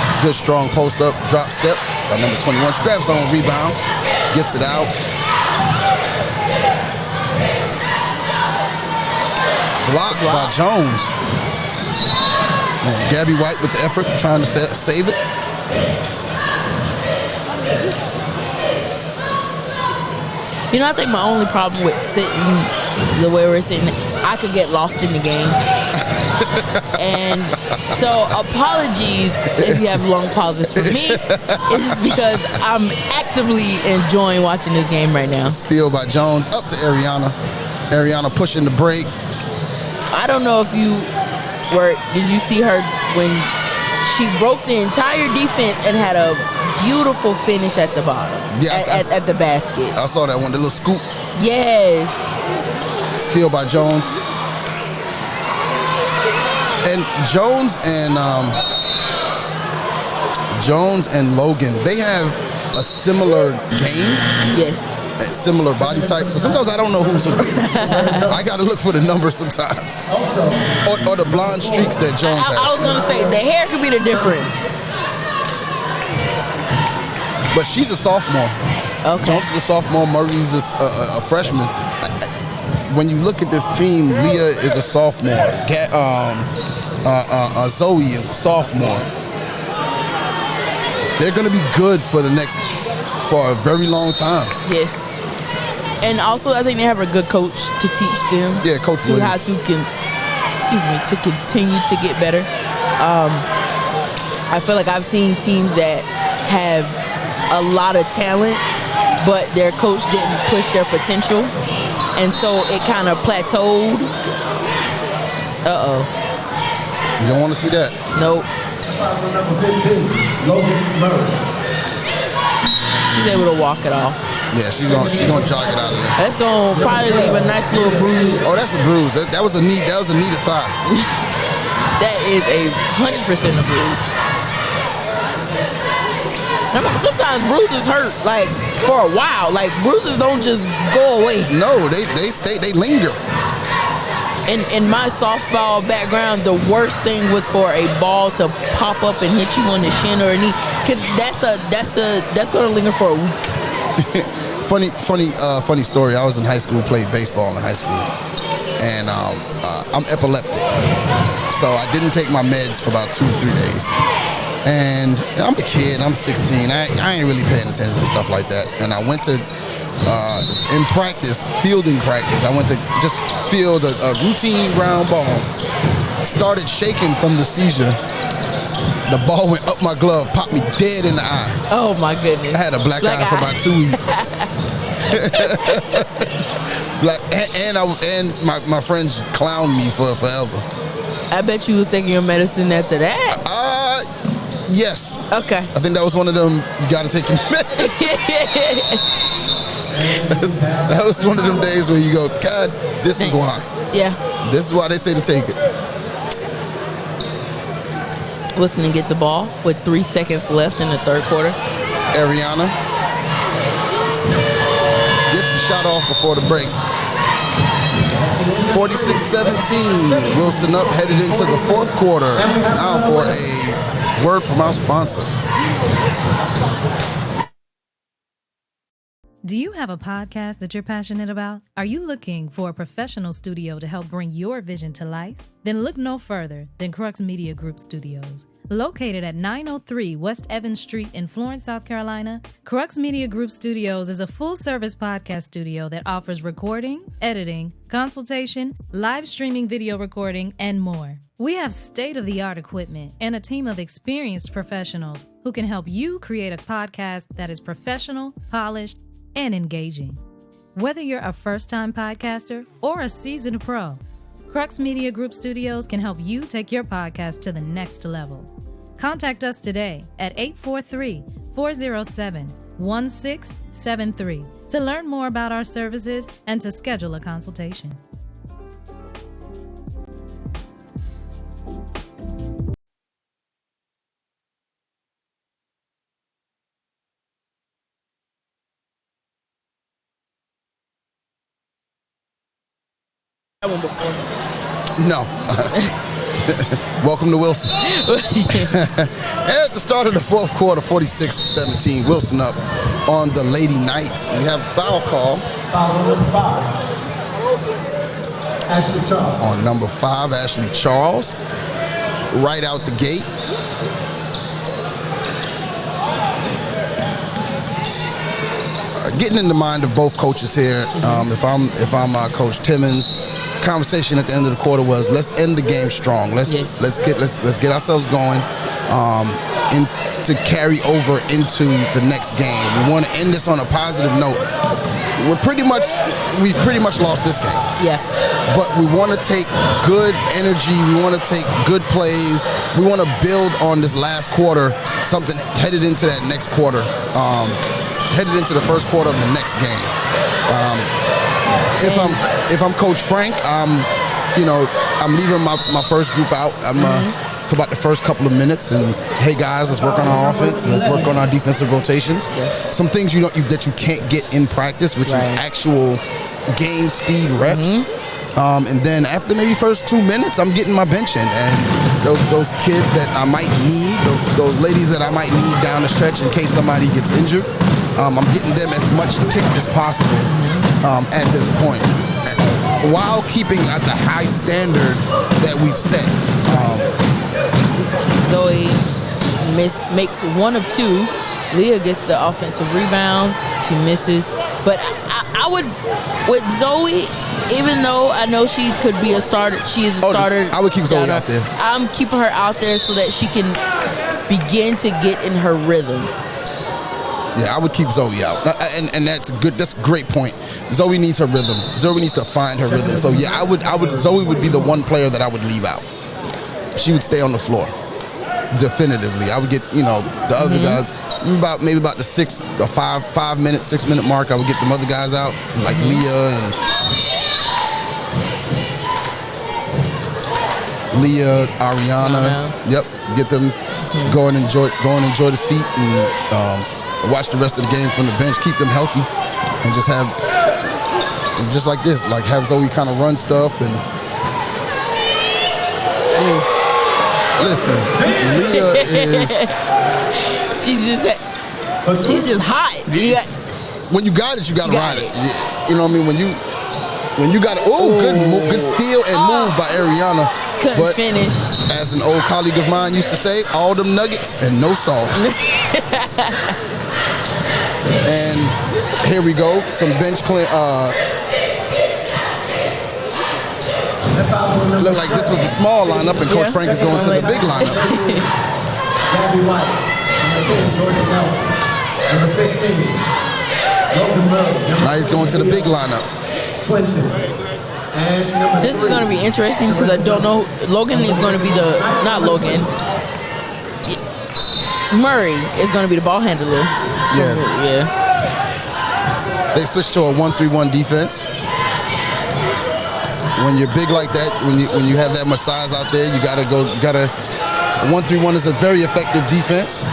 It's a good, strong post-up drop step by number 21. She grabs on rebound, gets it out. Blocked by Jones. And Gabby White with the effort, trying to save it. You know, I think my only problem with sitting the way we're sitting, I could get lost in the game. And so apologies if you have long pauses for me. It's just because I'm actively enjoying watching this game right now. Steal by Jones, up to Ariana. Ariana pushing the break. I don't know if did you see her when she broke the entire defense and had a beautiful finish at the bottom, at the basket. I saw that one, the little scoop. Yes. Steal by Jones. And Jones and Logan, they have a similar game. Yes. Similar body type. So sometimes I don't know who's who. I got to look for the numbers sometimes. Or the blonde streaks that Jones has. I was going to say, the hair could be the difference. But she's a sophomore. Okay. Jones is a sophomore. Murray's a freshman. When you look at this team, Leah is a sophomore. Zoe is a sophomore. They're going to be good for a very long time. Yes. And also, I think they have a good coach to teach them. Yeah, Coach to how to continue to get better. I feel like I've seen teams that have a lot of talent, but their coach didn't push their potential, and so it kind of plateaued. You don't want to see that. Nope. She's able to walk it off. Yeah, she's gonna jog it out of there. That's gonna probably leave a nice little bruise. Oh, that's a bruise. That was a knee thigh. That is 100% a bruise. Sometimes bruises hurt like for a while. Like bruises don't just go away. No, they stay. They linger. In my softball background, the worst thing was for a ball to pop up and hit you on the shin or a knee, because that's gonna linger for a week. Funny story. I was in high school, played baseball in high school, and I'm epileptic, so I didn't take my meds for about 2-3 days. And I'm a kid. I'm 16. I ain't really paying attention to stuff like that. And I went to in practice, fielding practice, I went to just field a routine ground ball. Started shaking from the seizure. The ball went up my glove, popped me dead in the eye. Oh my goodness! I had a black eye for about 2 weeks. and my friends clowned me for forever. I bet you was taking your medicine after that. Yes. Okay. I think that was one of them. You got to take your medicine. That was one of them days where you go, God, this is why. Yeah. This is why they say to take it. Listen and get the ball with 3 seconds left in the third quarter. Ariana gets the shot off before the break. 46-17. Wilson up, headed into the fourth quarter. Now for a word from our sponsor. Do you have a podcast that you're passionate about? Are you looking for a professional studio to help bring your vision to life? Then look no further than Crux Media Group Studios. Located at 903 West Evans Street in Florence, South Carolina, Crux Media Group Studios is a full-service podcast studio that offers recording, editing, consultation, live streaming video recording, and more. We have state-of-the-art equipment and a team of experienced professionals who can help you create a podcast that is professional, polished, and engaging. Whether you're a first-time podcaster or a seasoned pro, Crux Media Group Studios can help you take your podcast to the next level. Contact us today at 843-407-1673 to learn more about our services and to schedule a consultation. That one before. No. Welcome to Wilson. At the start of the fourth quarter, 46-17, Wilson up on the Lady Knights. We have a foul call. Foul on number 5. Ashley Charles. On number 5, Ashley Charles. Right out the gate. Getting in the mind of both coaches here. If I'm Coach Timmons, conversation at the end of the quarter was, let's end the game strong. Let's get ourselves going, and to carry over into the next game. We want to end this on a positive note. We've pretty much lost this game. Yeah. But we want to take good energy. We want to take good plays. We want to build on this last quarter, something headed into that next quarter, headed into the first quarter of the next game. If I'm Coach Frank, I'm leaving my first group out. For about the first couple of minutes, and hey guys, let's work on our offense. Let's work on our defensive rotations. Yes. Some things that you can't get in practice, which is actual game speed reps. And then after maybe first 2 minutes, I'm getting my bench in, and those kids that I might need, those ladies that I might need down the stretch in case somebody gets injured, I'm getting them as much tick as possible at this point, while keeping at the high standard that we've set. Zoe makes one of two. Leah gets the offensive rebound. She misses. But I would, with Zoe, even though I know she could be a starter, she is a starter. I would keep Zoe out there. I'm keeping her out there so that she can begin to get in her rhythm. Yeah, I would keep Zoe out, and that's good. That's a great point. Zoe needs her rhythm. Zoe needs to find her rhythm. So yeah, I would. Zoe would be the one player that I would leave out. She would stay on the floor, definitively. I would get the other guys maybe about the 6 minute mark. I would get them other guys out, like Leah, Ariana. Yep, get them go and enjoy the seat and watch the rest of the game from the bench. Keep them healthy, and just like this, have Zoe kind of run stuff and. Listen, Leah is. She's just hot. When you got it, you got to ride it. You know what I mean? When you got it. Good steal and move by Ariana. Couldn't finish. As an old colleague of mine used to say, all them nuggets and no sauce. And here we go. Some bench clean. Look like this was the small lineup, and Coach Frank is going to the big lineup. Now he's going to the big lineup. This is going to be interesting because I don't know. Logan is going to be Murray is going to be the ball handler. Yeah. They switched to a 1-3-1 defense. When you're big like that, when you have that much size out there, you gotta 1-3-1 is a very effective defense,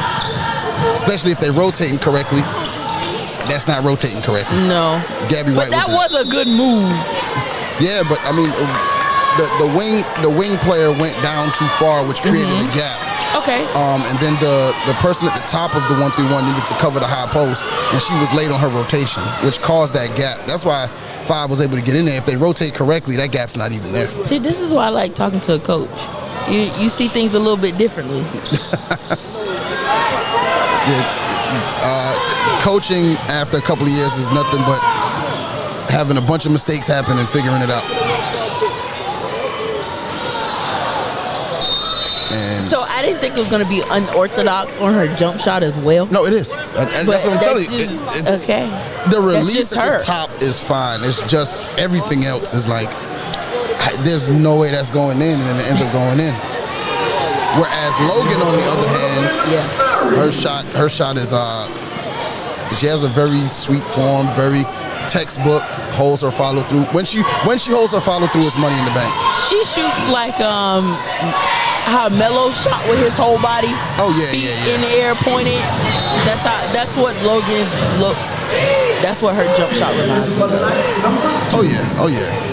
especially if they're rotating correctly. That's not rotating correctly. No. Gabby White. But that was a good move. Yeah, but I mean, the wing player went down too far, which created a gap. Okay. And then the person at the top of the 1-3-1 needed to cover the high post, and she was late on her rotation, which caused that gap. That's why 5 was able to get in there. If they rotate correctly, that gap's not even there. See, this is why I like talking to a coach. You see things a little bit differently. Coaching after a couple of years is nothing but having a bunch of mistakes happen and figuring it out. So I didn't think it was going to be unorthodox on her jump shot as well. No, it is. That's what I'm telling you. It's, okay. The release at the top is fine. It's just everything else is like, there's no way that's going in, and then it ends up going in. Whereas Logan, on the other hand, her shot is she has a very sweet form, very textbook, holds her follow through. When she holds her follow through, it's money in the bank. She shoots like how Melo shot with his whole body. Oh yeah, feet yeah. in the air, pointed. That's what Logan look. That's what her jump shot reminds me of. Oh yeah.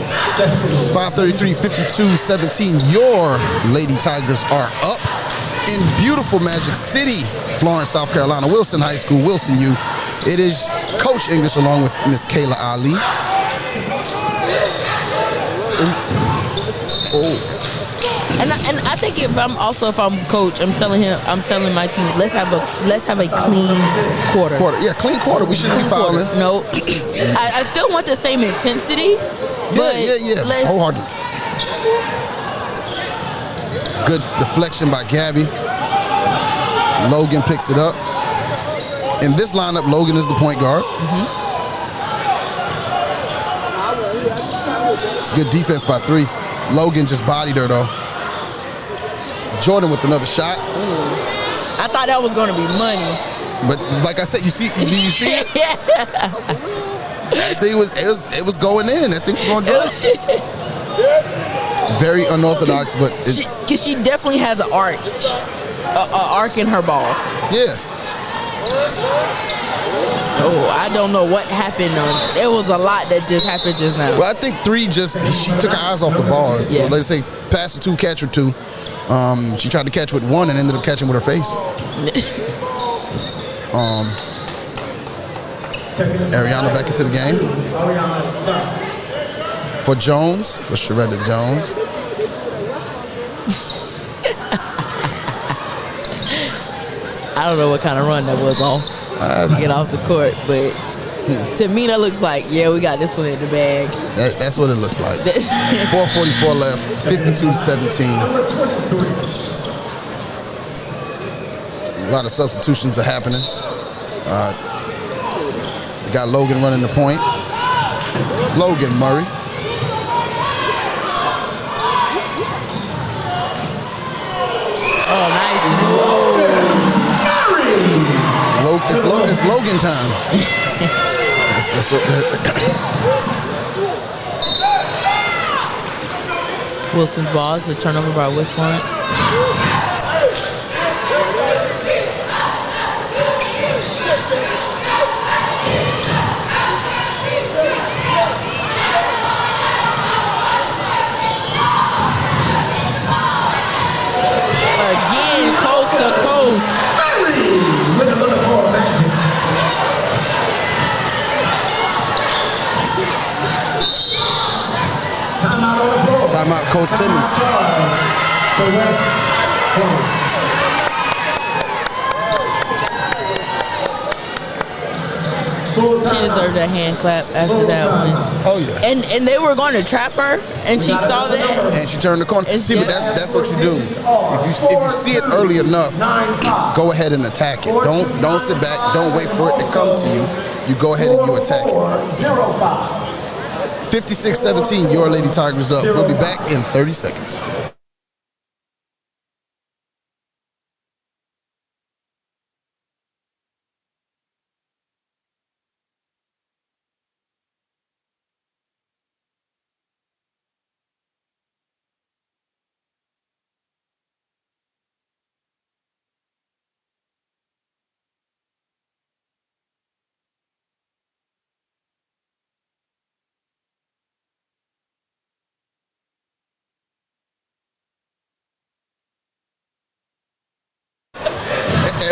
5:33, 52-17. Your Lady Tigers are up in beautiful Magic City, Florence, South Carolina. Wilson High School, Wilson U. It is Coach English along with Miss Kayla Ali. And I think if I'm coach, I'm telling my team, let's have a clean quarter. Yeah, clean quarter. We shouldn't be fouling. No, I still want the same intensity. But yeah. Wholehearted. Good deflection by Gabby. Logan picks it up. In this lineup, Logan is the point guard. It's good defense by 3. Logan just bodied her though. Jordan with another shot. I thought that was going to be money. But like I said, do you see it? Yeah. That thing it was going in. That thing was going to drop. Very unorthodox, but because she definitely has an arc in her ball. Yeah. Oh, I don't know what happened. There was a lot that just happened just now. Well, I think 3 she took her eyes off the ball. So let's say pass with 2, catch with 2. She tried to catch with 1 and ended up catching with her face. Ariana back into the game. For Jones, for Sharetta Jones. I don't know what kind of run that was off to get off the court, but to me that looks like, we got this one in the bag. That's what it looks like. 4:44 left, 52-17. A lot of substitutions are happening. You got Logan running the point. Logan Murray. Oh, nice move. It's Logan time. That's what Wilson's ball. It's a turnover by West Florence. Again, coast to coast. Timeout, Coach Timmons. She deserved a hand clap after that one. Oh yeah. And they were going to trap her, and she saw that. And she turned the corner. See, but that's what you do. If you see it early enough, go ahead and attack it. Don't sit back. Don't wait for it to come to you. You go ahead and you attack it. 56-17. Your Lady Tigers up. We'll be back in 30 seconds.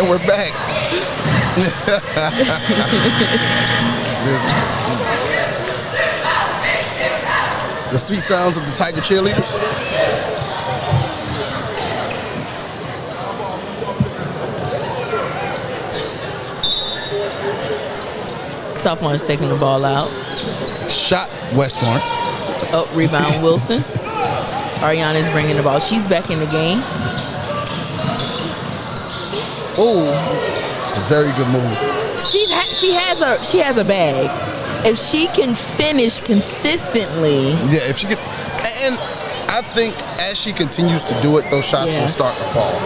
And we're back. The sweet sounds of the Tiger cheerleaders. Sophomore's taking the ball out. Shot West Florence. Oh, rebound Wilson. Ariana's bringing the ball. She's back in the game. Oh, it's a very good move. She has a bag. If she can finish consistently, yeah. If she could, and I think as she continues to do it, those shots will start to fall.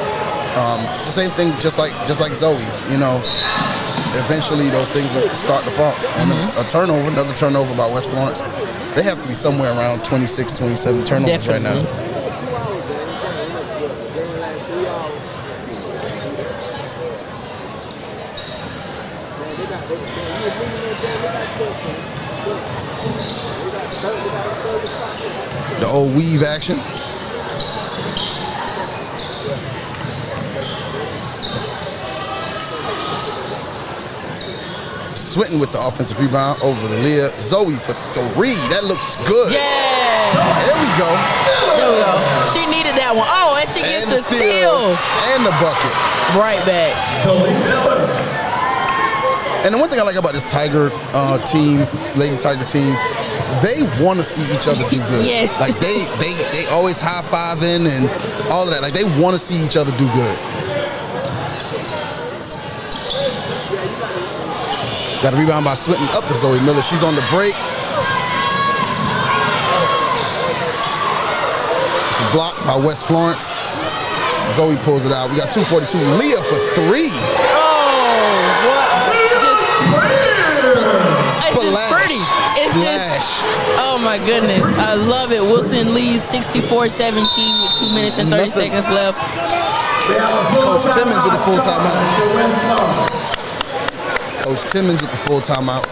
It's the same thing, just like Zoe. You know, eventually those things will start to fall. And another turnover by West Florence. They have to be somewhere around 26, 27 turnovers right now. The old weave action. Swinton with the offensive rebound over to Leah. Zoe for 3. That looks good. Yeah. There we go. There we go. She needed that one. Oh, and she gets the steal. And the bucket. Right back. And the one thing I like about this Tiger team, Lady Tiger team, they want to see each other do good. Yes. Like they always high-fiving and all of that. Like they want to see each other do good. Got a rebound by Swinton up to Zoe Miller. She's on the break. It's a block by West Florence. Zoe pulls it out. We got 2:42. Leah for 3. Oh, what it's just pretty. It's just, oh my goodness. I love it. Wilson leads 64-17 with 2 minutes and 30 seconds left. Coach Timmons with the full timeout. Coach Timmons with the full timeout.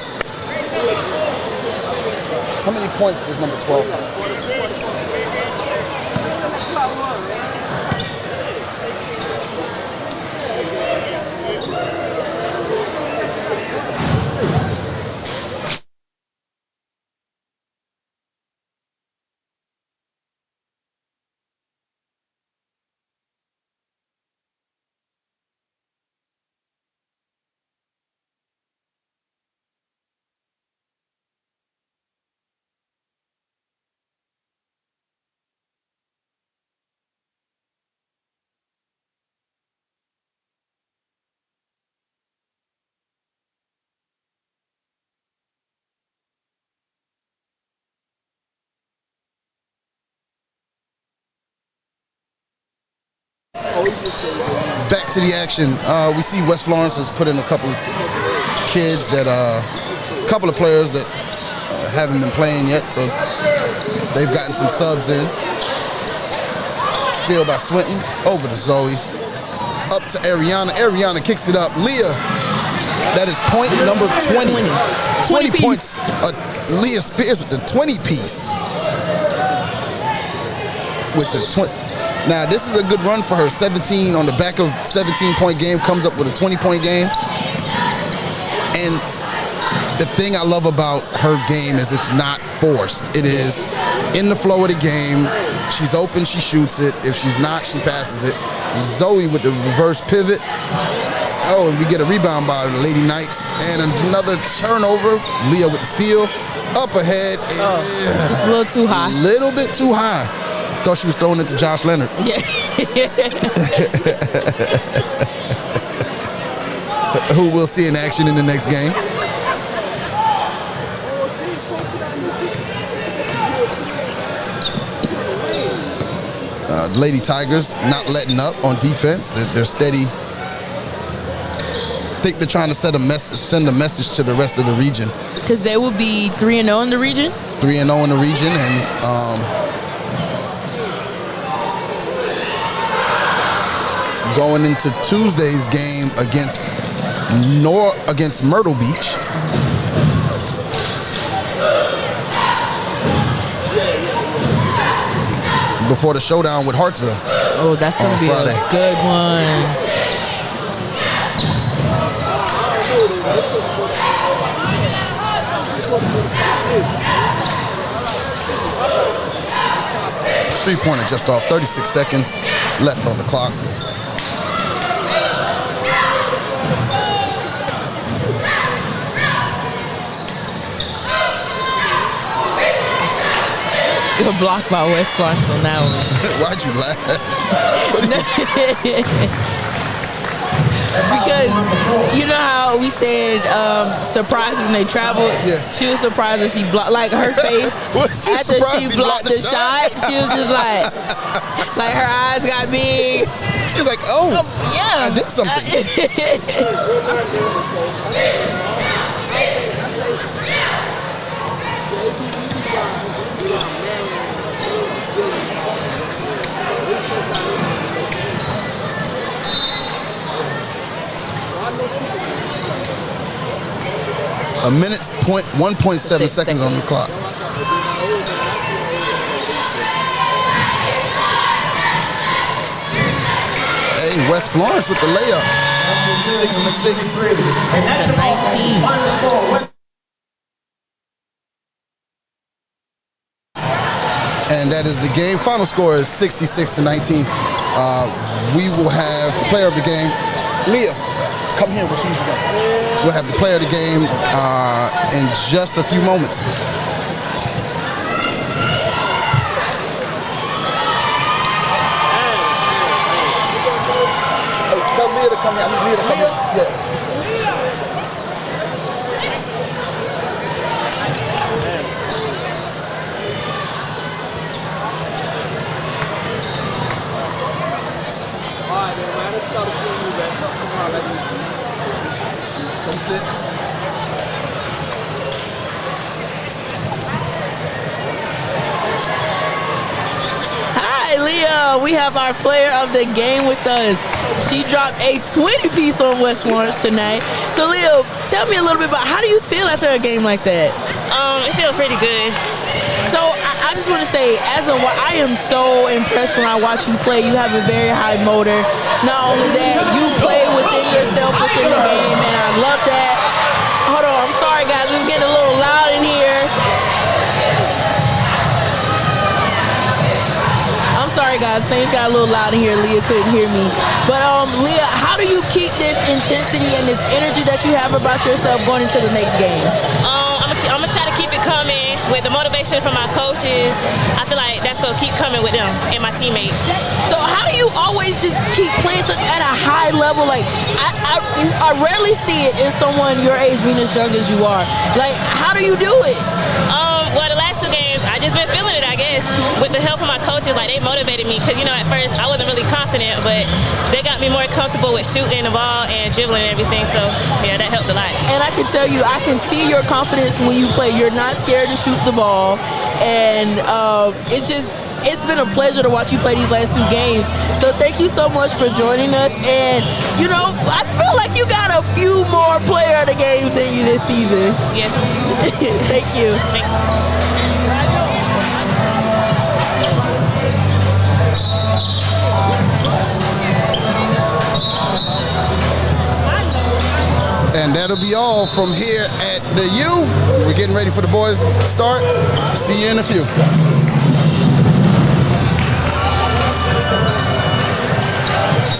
How many points was number 12? Back to the action. We see West Florence has put in a couple of kids that, couple of players that haven't been playing yet, so they've gotten some subs in. Steal by Swinton, over to Zoe, up to Ariana. Ariana kicks it up. Leah, that is point number 20. 20 points. Leah Spears with the 20 piece. With the 20. Now, this is a good run for her. 17 on the back of 17-point game, comes up with a 20-point game. And the thing I love about her game is it's not forced. It is in the flow of the game. She's open, she shoots it. If she's not, she passes it. Zoe with the reverse pivot. Oh, and we get a rebound by the Lady Knights. And another turnover. Leah with the steal. Up ahead. It's a little too high. A little bit too high. Thought she was throwing it to Josh Leonard. Yeah. Who we'll see in action in the next game. Lady Tigers not letting up on defense. They're steady. I think they're trying to send a message to the rest of the region. Because they will be 3-0 in the region? 3-0 in the region, and going into Tuesday's game against Myrtle Beach. Before the showdown with Hartsville. Oh, that's going to be Friday. A good one. Three-pointer just off, 36 seconds left on the clock. You're blocked by West Florence on that one. Why'd you laugh? Because you know how we said surprised when they traveled? Yeah. She was surprised that she blocked, like her face after she blocked the shot. She was just like her eyes got big. She was like, oh yeah. I did something. A minute, 1.7 seconds on the clock. Hey, West Florence with the layup. 66 to 19. And that is the game. Final score is 66 to 19. We will have the player of the game. Leah, come here as soon as you go. We'll have the player of the game in just a few moments. Hey, tell Leah to come here. I need Leah to come here. Yeah. Come sit. Hi, Leah. We have our player of the game with us. She dropped a 20-piece on West Florence tonight. So, Leah, tell me a little bit about how do you feel after a game like that? It feels pretty good. So I just want to say, I am so impressed when I watch you play. You have a very high motor. Not only that, you play within yourself within the game, and I love that. Hold on, I'm sorry, guys. It's getting a little loud in here. I'm sorry, guys. Things got a little loud in here. Leah couldn't hear me. But, Leah, how do you keep this intensity and this energy that you have about yourself going into the next game? I'm going to try to keep it coming with the motivation from my coaches. I feel like that's going to keep coming with them and my teammates. So how do you always just keep playing at a high level? Like, I rarely see it in someone your age, being as young as you are. Like, how do you do it? Well, the last 2 games, I just been feeling it, I guess. With the help of my coaches, like, they motivated me. Because, at first, I wasn't really confident, but they got me more comfortable with shooting the ball and dribbling and everything. So, yeah, that helped a lot. And I can tell you, I can see your confidence when you play. You're not scared to shoot the ball. And it's been a pleasure to watch you play these last 2 games. So thank you so much for joining us. And, I feel like you got a few more player of the games in you this season. Yes. Thank you. Thank you. And that'll be all from here at the U. We're getting ready for the boys to start. See you in a few.